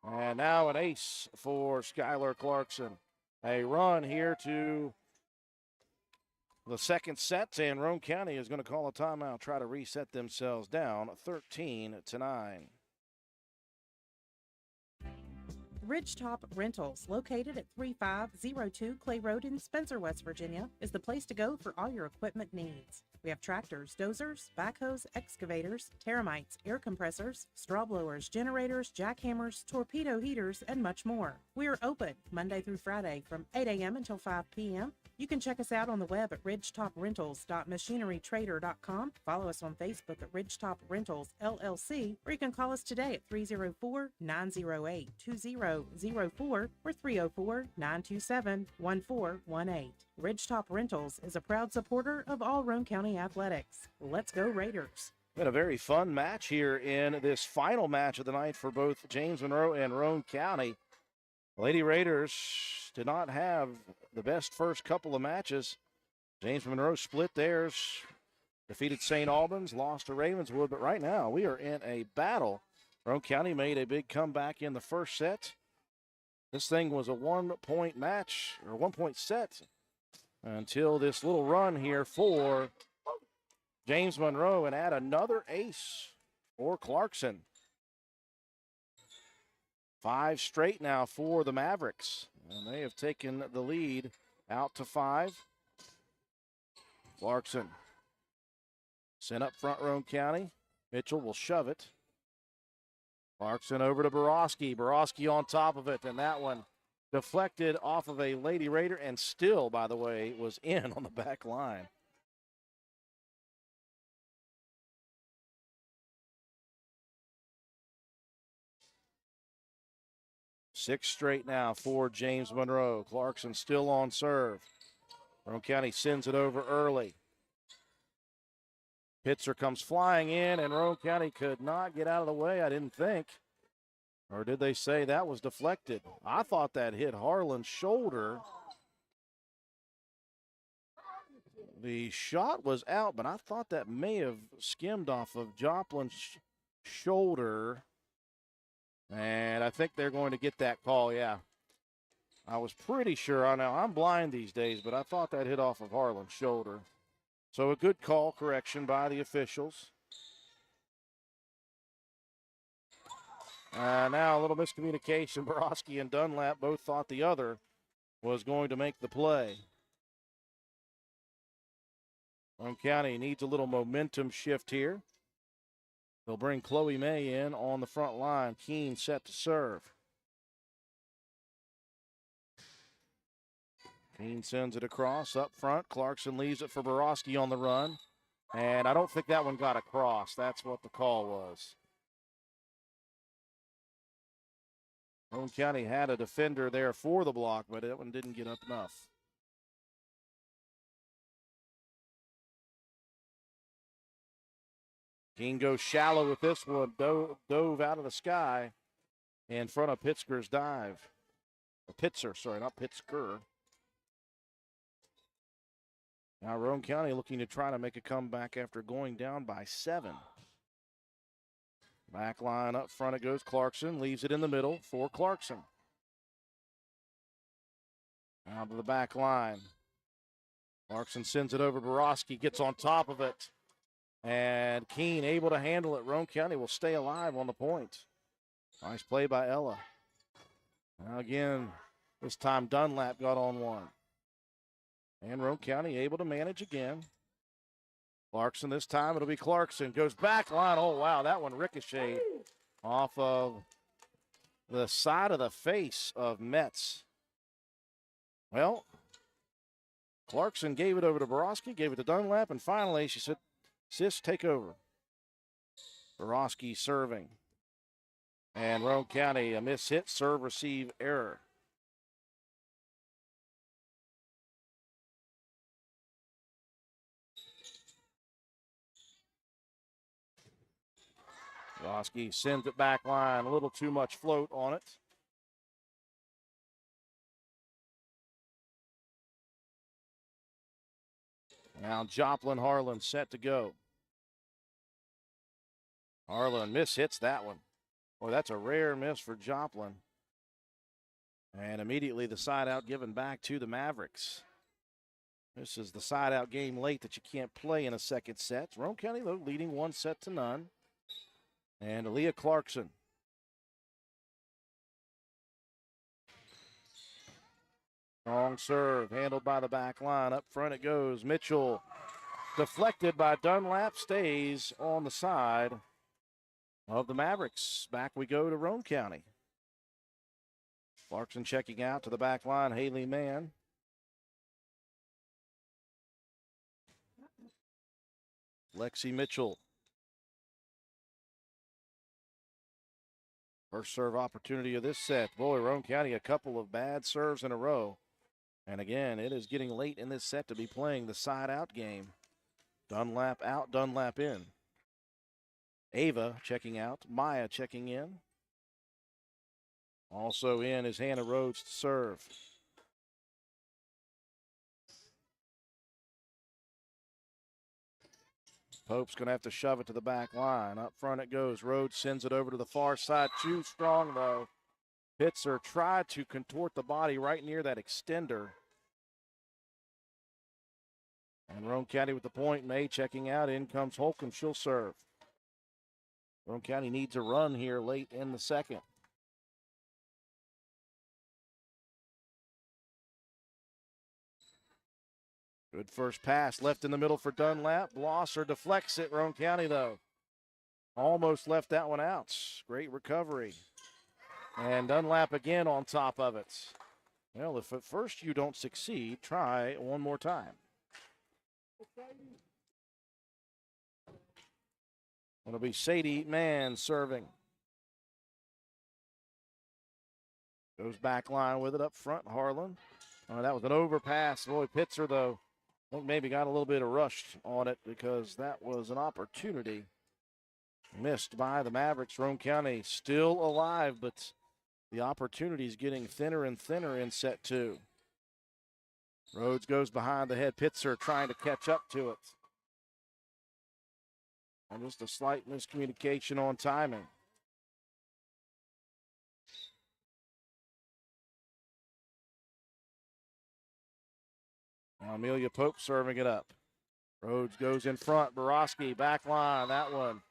And now an ace for Skylar Clarkson. A run here to the second set, and Roane County is going to call a timeout, try to reset themselves down 13-9. Ridgetop Rentals, located at 3502 Clay Road in Spencer, West Virginia, is the place to go for all your equipment needs. We have tractors, dozers, backhoes, excavators, termites, air compressors, straw blowers, generators, jackhammers, torpedo heaters, and much more. We are open Monday through Friday from 8 a.m. until 5 p.m. You can check us out on the web at ridgetoprentals.machinerytrader.com. Follow us on Facebook at Ridgetop Rentals LLC, or you can call us today at 304-908-2004 or 304-927-1418. Ridgetop Rentals is a proud supporter of all Roane County athletics. Let's go Raiders. Been a very fun match here in this final match of the night for both James Monroe and Roane County. Lady Raiders did not have the best first couple of matches. James Monroe split theirs, defeated St. Albans, lost to Ravenswood, but right now we are in a battle. Roane County made a big comeback in the first set. This thing was a one-point match, or one-point set, until this little run here for James Monroe, and add another ace for Clarkson. 5 straight now for the Mavericks, and they have taken the lead out to 5. Clarkson sent up front, Roane County. Mitchell will shove it. Clarkson over to Borowski. Borowski on top of it, and that one deflected off of a Lady Raider, and still, by the way, was in on the back line. 6 straight now for James Monroe. Clarkson still on serve. Roane County sends it over early. Pitzer comes flying in, and Roane County could not get out of the way, I didn't think. Or did they say that was deflected? I thought that hit Harlan's shoulder. The shot was out, but I thought that may have skimmed off of Joplin's shoulder. And I think they're going to get that call, yeah. I was pretty sure. I know I'm blind these days, but I thought that hit off of Harlan's shoulder. So a good call correction by the officials. Now a little miscommunication. Borowski and Dunlap both thought the other was going to make the play. Roane County needs a little momentum shift here. They'll bring Chloe May in on the front line. Keene set to serve. Keene sends it across up front. Clarkson leaves it for Borowski on the run. And I don't think that one got across. That's what the call was. Roane County had a defender there for the block, but that one didn't get up enough. Keene goes shallow with this one. Dove out of the sky in front of Pitzker's dive. Pitzer, sorry, not Pitzker. Now Roane County looking to try to make a comeback after going down by 7. Back line up front it goes. Clarkson leaves it in the middle for Clarkson. Now to the back line. Clarkson sends it over. Borowski gets on top of it. And Keene able to handle it. Roane County will stay alive on the point. Nice play by Ella. Now again, this time Dunlap got on one. And Roane County able to manage again. Clarkson this time, it'll be Clarkson. Goes back line. Oh, wow, that one ricocheted off of the side of the face of Metz. Well, Clarkson gave it over to Borowski, gave it to Dunlap, and finally she said, "Sis, take over." Borowski serving. And Roane County, a miss-hit, serve, receive, error. Borowski sends it back line, a little too much float on it. Now Joplin Harlan set to go. Harlan miss-hits that one. Boy, that's a rare miss for Joplin. And immediately the side out given back to the Mavericks. This is the side out game late that you can't play in a second set. Roane County, though, leading 1-0. And Aaliyah Clarkson. Strong serve, handled by the back line. Up front it goes. Mitchell deflected by Dunlap, stays on the side of the Mavericks. Back we go to Roane County. Clarkson checking out to the back line. Haley Mann. Lexi Mitchell. First serve opportunity of this set. Boy, Roane County, a couple of bad serves in a row. And again, it is getting late in this set to be playing the side-out game. Dunlap out, Dunlap in. Ava checking out, Maya checking in. Also in is Hannah Rhodes to serve. Pope's going to have to shove it to the back line. Up front it goes. Rhodes sends it over to the far side. Too strong, though. Pitzer tried to contort the body right near that extender. And Roane County with the point. May checking out. In comes Holcomb. She'll serve. Roane County needs a run here late in the second. Good first pass left in the middle for Dunlap. Blosser deflects it. Roane County, though, almost left that one out. Great recovery. And Dunlap again on top of it. Well, if at first you don't succeed, try one more time. It'll be Sadie Mann serving. Goes back line with it up front, Harlan. That was an overpass. Boy, Pitzer, though, I think maybe got a little bit of rush on it because that was an opportunity missed by the Mavericks. Roane County still alive, but the opportunity is getting thinner and thinner in set two. Rhodes goes behind the head. Pitzer trying to catch up to it. And just a slight miscommunication on timing. Now Amelia Pope serving it up. Rhodes goes in front. Borowski back line. That one,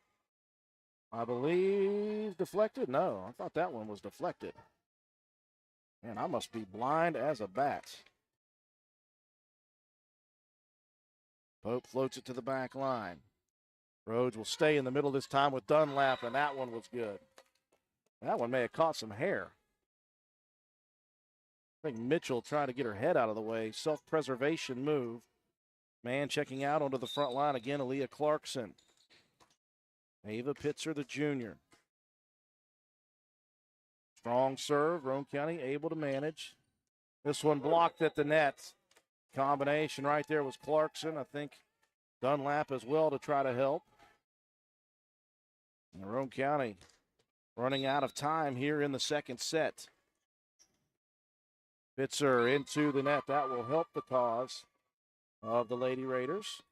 I believe, deflected. No, I thought that one was deflected. Man, I must be blind as a bat. Pope floats it to the back line. Rhodes will stay in the middle this time with Dunlap, and that one was good. That one may have caught some hair. I think Mitchell trying to get her head out of the way. Self-preservation move. Man checking out onto the front line again, Aaliyah Clarkson. Ava Pitzer, the junior. Strong serve. Roane County able to manage. This one blocked at the net. Combination right there was Clarkson. I think Dunlap as well to try to help. And Roane County running out of time here in the second set. Pitzer into the net. That will help the cause of the Lady Raiders.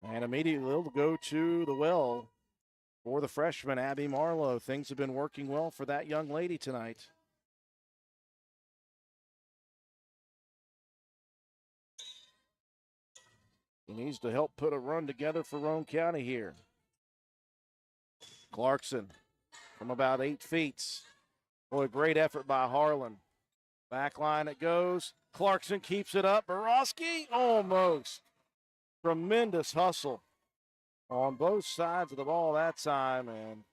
And immediately they'll go to the well for the freshman, Abby Marlowe. Things have been working well for that young lady tonight. He needs to help put a run together for Roane County here. Clarkson from about 8 feet. Boy, great effort by Harlan. Back line it goes. Clarkson keeps it up. Borowski almost. Tremendous hustle on both sides of the ball that time. And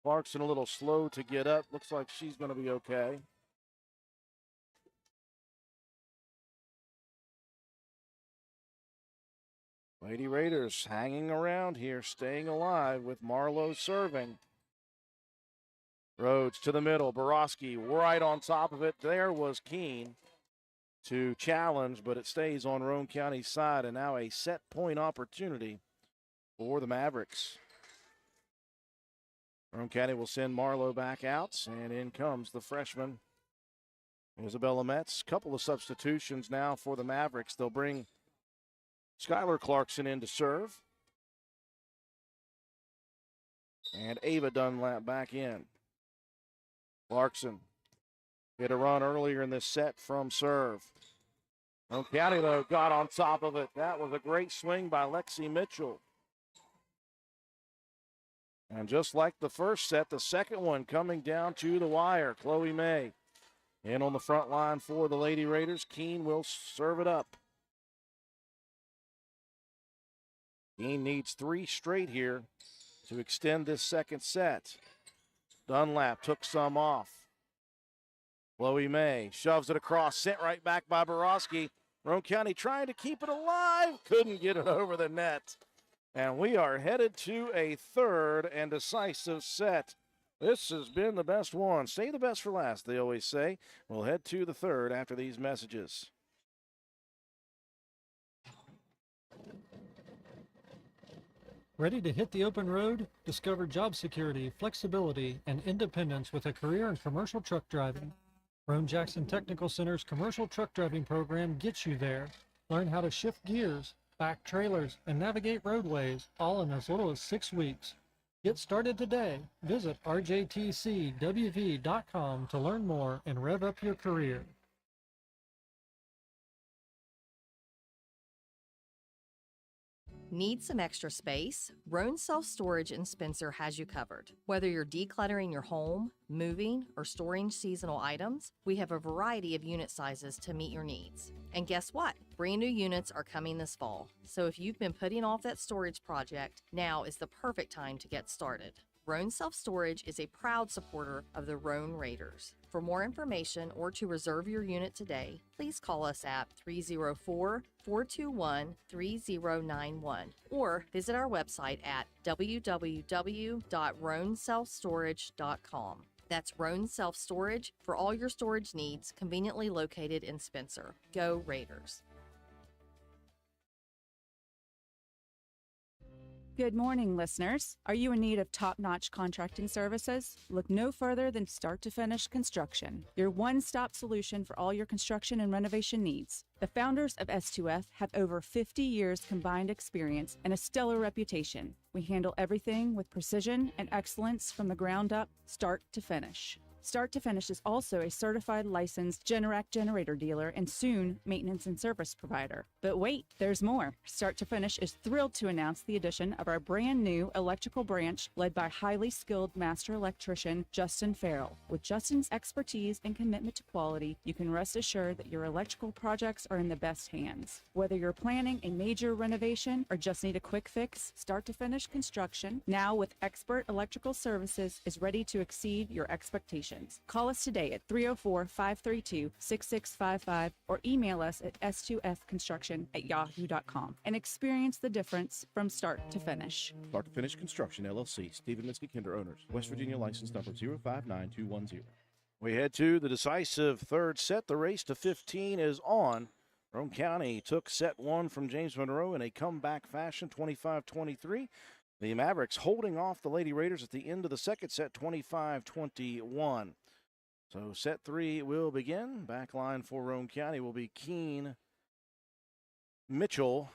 Clarkson a little slow to get up. Looks like she's going to be okay. Lady Raiders hanging around here, staying alive with Marlowe serving. Rhodes to the middle. Borowski right on top of it. There was Keene to challenge, but it stays on Roane County's side, and now a set point opportunity for the Mavericks. Roane County will send Marlowe back out, and in comes the freshman, Isabella Metz. Couple of substitutions now for the Mavericks. They'll bring Skylar Clarkson in to serve. And Ava Dunlap back in. Clarkson hit a run earlier in this set from serve. Roane County, though, got on top of it. That was a great swing by Lexi Mitchell. And just like the first set, the second one coming down to the wire. Chloe May in on the front line for the Lady Raiders. Keene will serve it up. Keene needs 3 straight here to extend this second set. Dunlap took some off. Chloe May shoves it across, sent right back by Borowski. Roane County trying to keep it alive, couldn't get it over the net. And we are headed to a third and decisive set. This has been the best one. Save the best for last, they always say. We'll head to the third after these messages. Ready to hit the open road? Discover job security, flexibility, and independence with a career in commercial truck driving. Roane Jackson Technical Center's commercial truck driving program gets you there. Learn how to shift gears, back trailers, and navigate roadways, all in as little as 6 weeks. Get started today. Visit rjtcwv.com to learn more and rev up your career. Need some extra space? Roane Self Storage in Spencer has you covered. Whether you're decluttering your home, moving, or storing seasonal items, we have a variety of unit sizes to meet your needs. And guess what? Brand new units are coming this fall. So if you've been putting off that storage project, now is the perfect time to get started. Roane Self Storage is a proud supporter of the Roane Raiders. For more information or to reserve your unit today, please call us at 304-421-3091 or visit our website at www.roaneselfstorage.com. That's Roane Self Storage for all your storage needs, conveniently located in Spencer. Go Raiders. Good morning, listeners. Are you in need of top-notch contracting services? Look no further than Start to Finish Construction, your one-stop solution for all your construction and renovation needs. The founders of S2F have over 50 years combined experience and a stellar reputation. We handle everything with precision and excellence from the ground up, start to finish. Start to Finish is also a certified licensed Generac generator dealer and soon maintenance and service provider. But wait, there's more. Start to Finish is thrilled to announce the addition of our brand new electrical branch led by highly skilled master electrician Justin Farrell. With Justin's expertise and commitment to quality, you can rest assured that your electrical projects are in the best hands. Whether you're planning a major renovation or just need a quick fix, Start to Finish Construction, now with expert electrical services, is ready to exceed your expectations. Call us today at 304-532-6655 or email us at s2fconstruction@yahoo.com and experience the difference from start to finish. Start to Finish Construction, LLC. Stephen Minsky Kinder owners. West Virginia license number 059210. We head to the decisive third set. The race to 15 is on. Roane County took set one from James Monroe in a comeback fashion, 25-23. The Mavericks holding off the Lady Raiders at the end of the second set, 25-21. So set three will begin. Back line for Roane County will be Keene, Mitchell,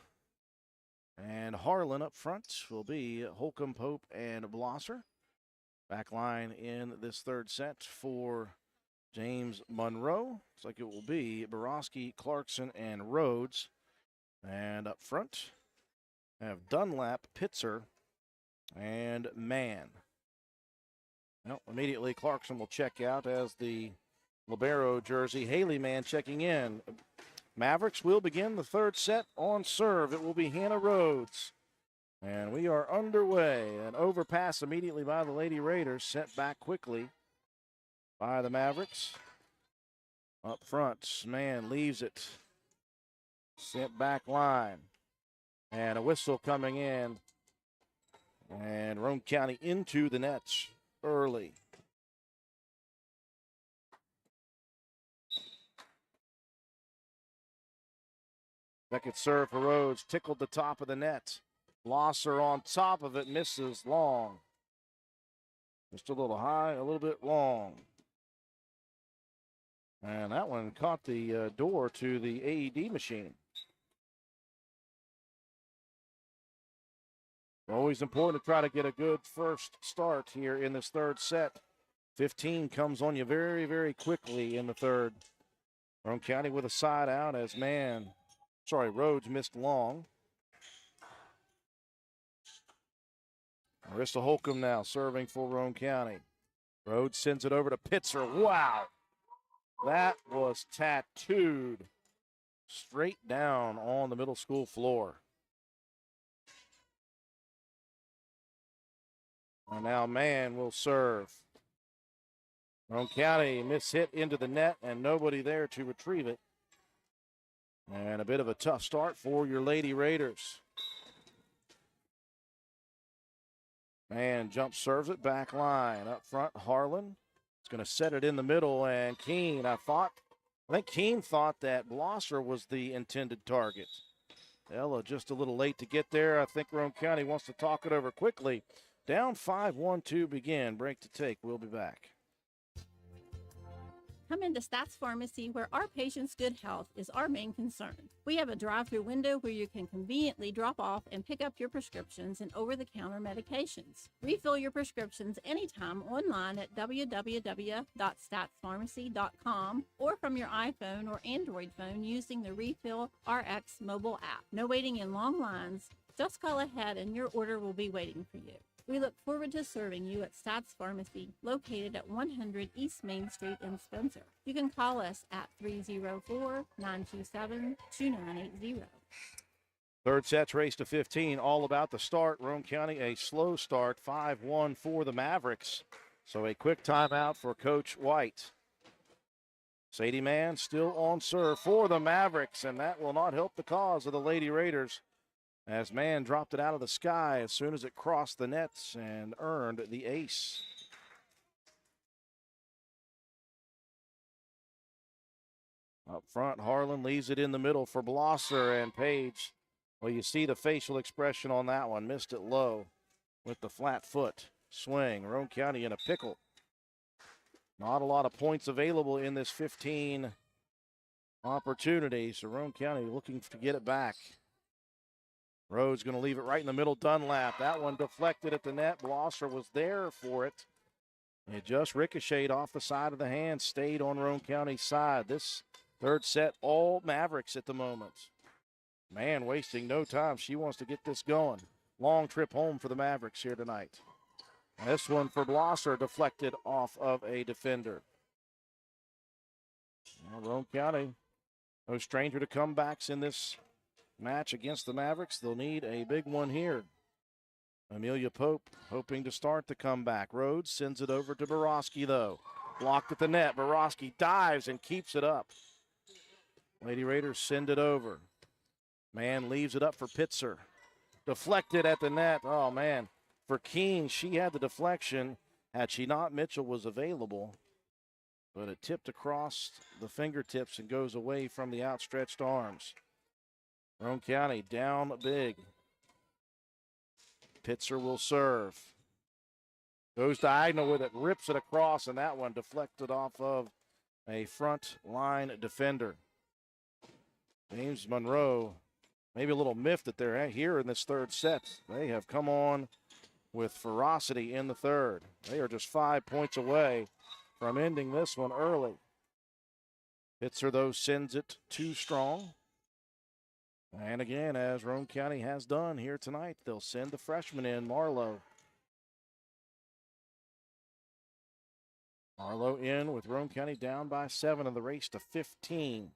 and Harlan. Up front will be Holcomb, Pope, and Blosser. Back line in this third set for James Monroe. Looks like it will be Borowski, Clarkson, and Rhodes. And up front have Dunlap, Pitzer, and Mann. Well, immediately Clarkson will check out as the libero jersey. Haley Mann checking in. Mavericks will begin the third set on serve. It will be Hannah Rhodes. And we are underway. An overpass immediately by the Lady Raiders, sent back quickly by the Mavericks. Up front, Mann leaves it. Sent back line. And a whistle coming in. And Roane County into the nets early. Second serve for Rhodes, tickled the top of the net. Blosser on top of it, misses long. Just a little high, a little bit long. And that one caught the door to the AED machine. Always important to try to get a good first start here in this third set. 15 comes on you very, very quickly in the third. Roane County with a side out as Rhodes missed long. Marissa Holcomb now serving for Roane County. Rhodes sends it over to Pitzer. Wow. That was tattooed straight down on the middle school floor. And now Mann will serve. Roane County mishit into the net and nobody there to retrieve it. And a bit of a tough start for your Lady Raiders. Mann jump serves it back line. Up front, Harlan is going to set it in the middle. And Keene, I think Keene thought that Blosser was the intended target. Ella just a little late to get there. I think Roane County wants to talk it over quickly. Down 5-1 to begin. Break to take. We'll be back. Come into Stats Pharmacy, where our patients' good health is our main concern. We have a drive-through window where you can conveniently drop off and pick up your prescriptions and over-the-counter medications. Refill your prescriptions anytime online at www.statspharmacy.com or from your iPhone or Android phone using the Refill RX mobile app. No waiting in long lines. Just call ahead and your order will be waiting for you. We look forward to serving you at Stats Pharmacy, located at 100 East Main Street in Spencer. You can call us at 304-927-2980. Third set's race to 15, all about the start. Roane County, a slow start, 5-1 for the Mavericks. So a quick timeout for Coach White. Sadie Mann still on serve for the Mavericks, and that will not help the cause of the Lady Raiders, as Mann dropped it out of the sky as soon as it crossed the nets and earned the ace. Up front, Harlan leaves it in the middle for Blosser and Page. Well, you see the facial expression on that one. Missed it low with the flat foot swing. Roane County in a pickle. Not a lot of points available in this 15 opportunity, so Roane County looking to get it back. Rhodes going to leave it right in the middle. Dunlap, that one deflected at the net. Blosser was there for it. It just ricocheted off the side of the hand, stayed on Roane County's side. This third set, all Mavericks at the moment. Man, wasting no time. She wants to get this going. Long trip home for the Mavericks here tonight. And this one for Blosser, deflected off of a defender. Well, Roane County, no stranger to comebacks in this match against the Mavericks. They'll need a big one here. Amelia Pope hoping to start the comeback. Rhodes sends it over to Borowski, though. Blocked at the net. Borowski dives and keeps it up. Lady Raiders send it over. Man leaves it up for Pitzer. Deflected at the net. Oh, man. For Keene, she had the deflection. Had she not, Mitchell was available. But it tipped across the fingertips and goes away from the outstretched arms. Roane County down big. Pitzer will serve. Goes diagonal with it, rips it across, and that one deflected off of a front line defender. James Monroe, maybe a little miffed that they're here in this third set. They have come on with ferocity in the third. They are just 5 points away from ending this one early. Pitzer, though, sends it too strong. And again, as Roane County has done here tonight, they'll send the freshman in, Marlowe. Marlowe in with Roane County down by 7 in the race to 15.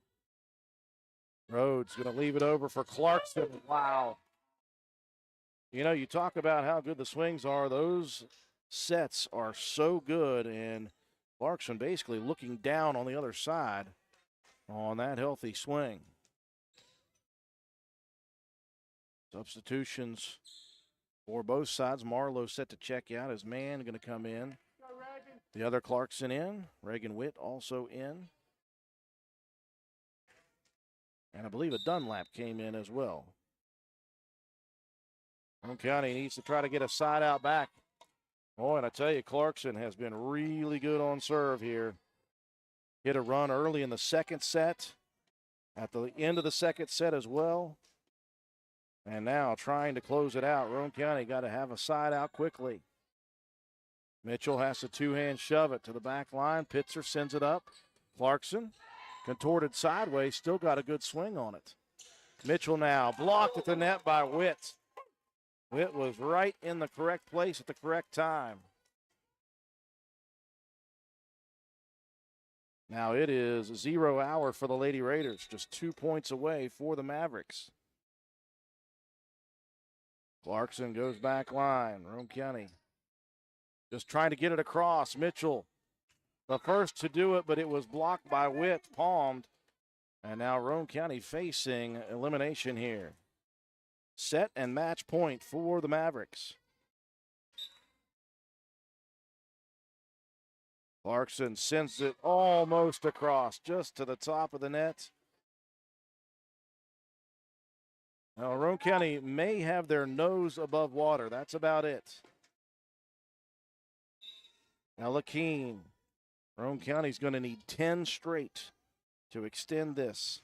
Rhodes going to leave it over for Clarkson. Wow. You know, you talk about how good the swings are. Those sets are so good, and Clarkson basically looking down on the other side on that healthy swing. Substitutions for both sides. Marlowe set to check out. His man going to come in. The other Clarkson in. Reagan Witt also in. And I believe a Dunlap came in as well. Roane County needs to try to get a side out back. Oh, and I tell you, Clarkson has been really good on serve here. Hit a run early in the second set. At the end of the second set as well. And now trying to close it out. Roane County got to have a side out quickly. Mitchell has to two-hand shove it to the back line. Pitzer sends it up. Clarkson, contorted sideways, still got a good swing on it. Mitchell now blocked at the net by Witt. Witt was right in the correct place at the correct time. Now it is 0 hour for the Lady Raiders, just 2 points away for the Mavericks. Clarkson goes back line. Roane County just trying to get it across. Mitchell, the first to do it, but it was blocked by Witt, palmed. And now Roane County facing elimination here. Set and match point for the Mavericks. Clarkson sends it almost across, just to the top of the net. Now, Roane County may have their nose above water. That's about it. Now, Lakeen. Roane County's going to need 10 straight to extend this.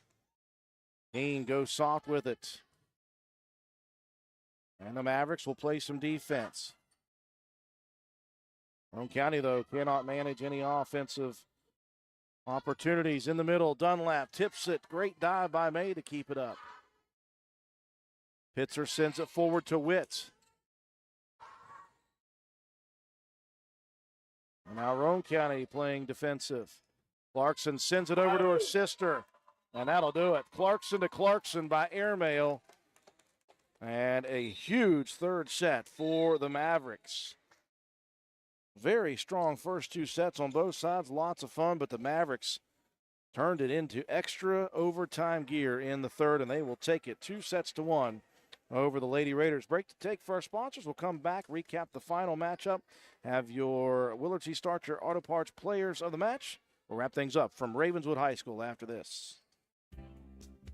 Keene goes soft with it. And the Mavericks will play some defense. Roane County, though, cannot manage any offensive opportunities in the middle. Dunlap tips it. Great dive by May to keep it up. Pitzer sends it forward to Witt. And now Roane County playing defensive. Clarkson sends it over to her sister, and that'll do it. Clarkson to Clarkson by airmail. And a huge third set for the Mavericks. Very strong first two sets on both sides. Lots of fun, but the Mavericks turned it into extra overtime gear in the third, and they will take it 2-1 over the Lady Raiders. Break to take for our sponsors. We'll come back, recap the final matchup, have your Willard C. Starcher Auto Parts players of the match, We'll wrap things up from Ravenswood High School after this.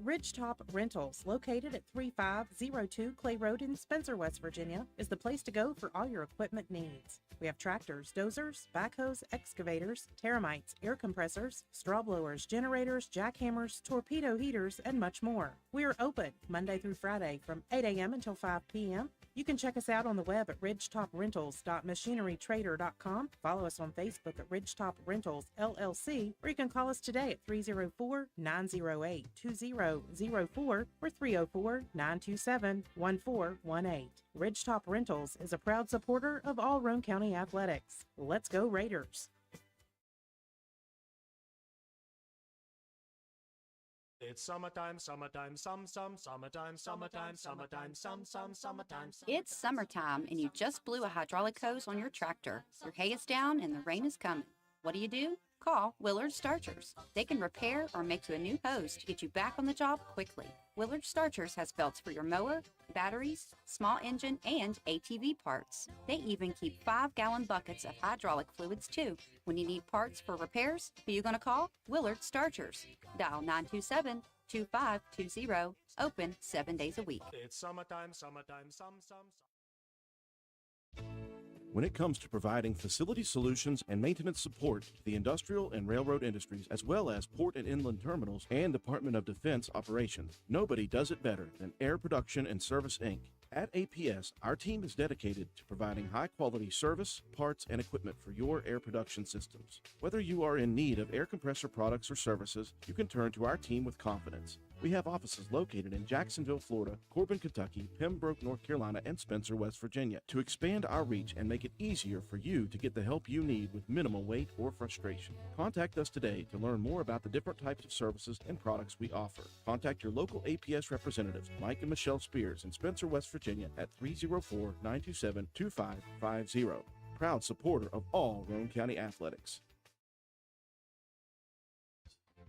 Ridgetop Rentals, located at 3502 Clay Road in Spencer, West Virginia, is the place to go for all your equipment needs. We have tractors, dozers, backhoes, excavators, termites, air compressors, straw blowers, generators, jackhammers, torpedo heaters, and much more. We are open Monday through Friday from 8 a.m. until 5 p.m. You can check us out on the web at ridgetoprentals.machinerytrader.com. Follow us on Facebook at Ridgetop Rentals LLC, or you can call us today at 304-908-2004 or 304-927-1418. Ridgetop Rentals is a proud supporter of all Roane County athletics. Let's go Raiders! It's summertime, summertime, summertime, summertime, summertime. It's summertime and you just blew a hydraulic hose on your tractor. Your hay is down and the rain is coming. What do? Call Willard Starchers. They can repair or make you a new hose to get you back on the job quickly. Willard Starchers has belts for your mower, batteries, small engine, and ATV parts. They even keep 5-gallon buckets of hydraulic fluids too. When you need parts for repairs, who you gonna call? Willard Starchers. Dial 927-2520. Open 7 days a week. It's summertime, summertime, When it comes to providing facility solutions and maintenance support to the industrial and railroad industries, as well as port and inland terminals and Department of Defense operations, nobody does it better than Air Production and Service, Inc. At APS, our team is dedicated to providing high-quality service, parts, and equipment for your air production systems. Whether you are in need of air compressor products or services, you can turn to our team with confidence. We have offices located in Jacksonville, Florida, Corbin, Kentucky, Pembroke, North Carolina, and Spencer, West Virginia, to expand our reach and make it easier for you to get the help you need with minimal wait or frustration. Contact us today to learn more about the different types of services and products we offer. Contact your local APS representatives, Mike and Michelle Spears in Spencer, West Virginia at 304-927-2550. Proud supporter of all Roane County athletics.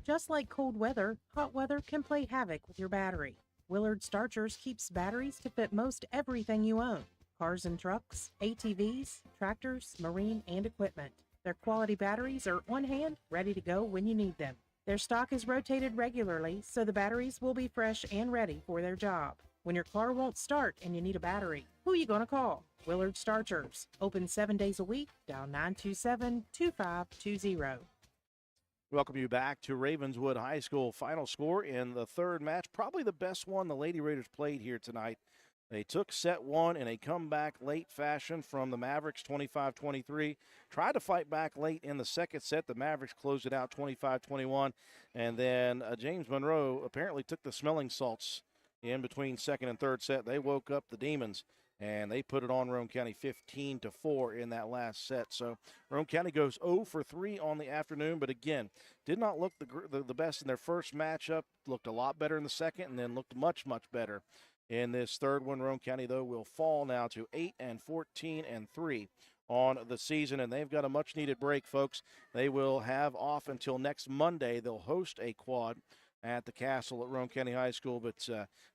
Just like cold weather, hot weather can play havoc with your battery. Willard Starchers keeps batteries to fit most everything you own. Cars and trucks, ATVs, tractors, marine, and equipment. Their quality batteries are on hand, ready to go when you need them. Their stock is rotated regularly, so the batteries will be fresh and ready for their job. When your car won't start and you need a battery, who you gonna call? Willard Starchers. Open 7 days a week. Dial 927-2520. Welcome you back to Ravenswood High School. Final score in the third match, probably the best one the Lady Raiders played here tonight. They took set one in a comeback late fashion from the Mavericks, 25-23. Tried to fight back late in the second set. The Mavericks closed it out 25-21. And then James Monroe apparently took the smelling salts in between second and third set. They woke up the demons, and they put it on Roane County 15-4 in that last set. So Roane County goes 0 for 3 on the afternoon, but again, did not look the best in their first matchup. Looked a lot better in the second, and then looked much, much better in this third one. Roane County, though, will fall now to 8-14-3 on the season, and they've got a much-needed break, folks. They will have off until next Monday. They'll host a quad at the Castle at Roane County High School, but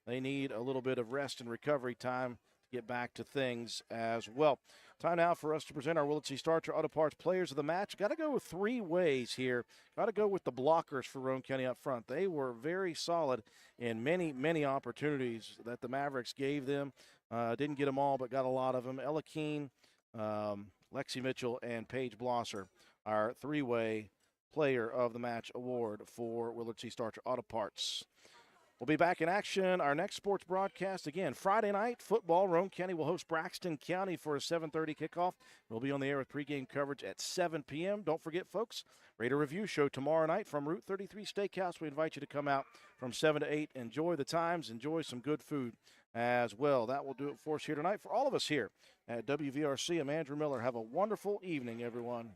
they need a little bit of rest and recovery time get back to things as well. Time now for us to present our Willard C. Starcher Auto Parts Players of the Match. Got to go with three ways here. Got to go with the blockers for Roane County up front. They were very solid in many, many opportunities that the Mavericks gave them. Didn't get them all, but got a lot of them. Ella Keene, Lexi Mitchell, and Paige Blosser, our three-way Player of the Match award for Willard C. Starcher Auto Parts. We'll be back in action. Our next sports broadcast, again, Friday night football. Roane County will host Braxton County for a 7:30 kickoff. We'll be on the air with pregame coverage at 7 p.m. Don't forget, folks, Raider Review Show tomorrow night from Route 33 Steakhouse. We invite you to come out from 7 to 8. Enjoy the times. Enjoy some good food as well. That will do it for us here tonight. For all of us here at WVRC, I'm Andrew Miller. Have a wonderful evening, everyone.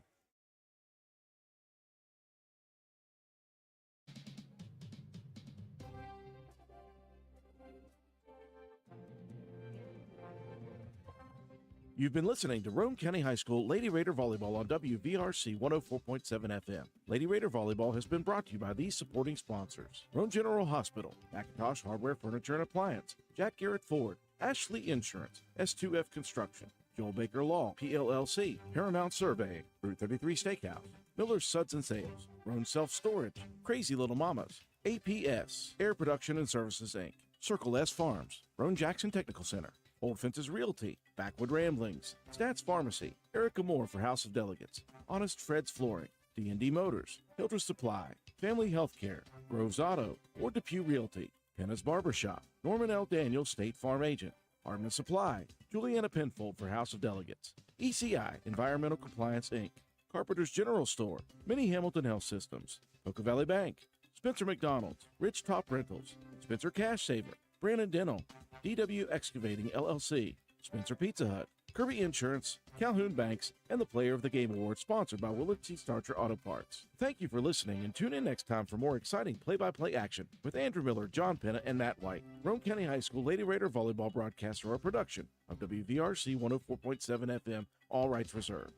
You've been listening to Roane County High School Lady Raider Volleyball on WVRC 104.7 FM. Lady Raider Volleyball has been brought to you by these supporting sponsors: Roane General Hospital, Macintosh Hardware, Furniture, and Appliance, Jack Garrett Ford, Ashley Insurance, S2F Construction, Joel Baker Law, PLLC, Paramount Surveying, Route 33 Steakhouse, Miller's Suds and Sales, Roane Self Storage, Crazy Little Mamas, APS, Air Production and Services Inc., Circle S Farms, Roane Jackson Technical Center, Old Fences Realty, Backwood Ramblings, Stats Pharmacy, Erica Moore for House of Delegates, Honest Fred's Flooring, D&D Motors, Hildreth Supply, Family Healthcare, Groves Auto, or Depew Realty, Penna's Barbershop, Norman L. Daniels State Farm Agent, Hardman Supply, Juliana Penfold for House of Delegates, ECI Environmental Compliance Inc., Carpenter's General Store, Mini Hamilton Health Systems, Poca Valley Bank, Spencer McDonald's, Rich Top Rentals, Spencer Cash Saver, Brandon Dental, DW Excavating LLC, Spencer Pizza Hut, Kirby Insurance, Calhoun Banks, and the Player of the Game Award sponsored by Willard C. Starcher Auto Parts. Thank you for listening and tune in next time for more exciting play-by-play action with Andrew Miller, John Penna, and Matt White. Roane County High School Lady Raider volleyball broadcasts are a production of WVRC 104.7 FM, all rights reserved.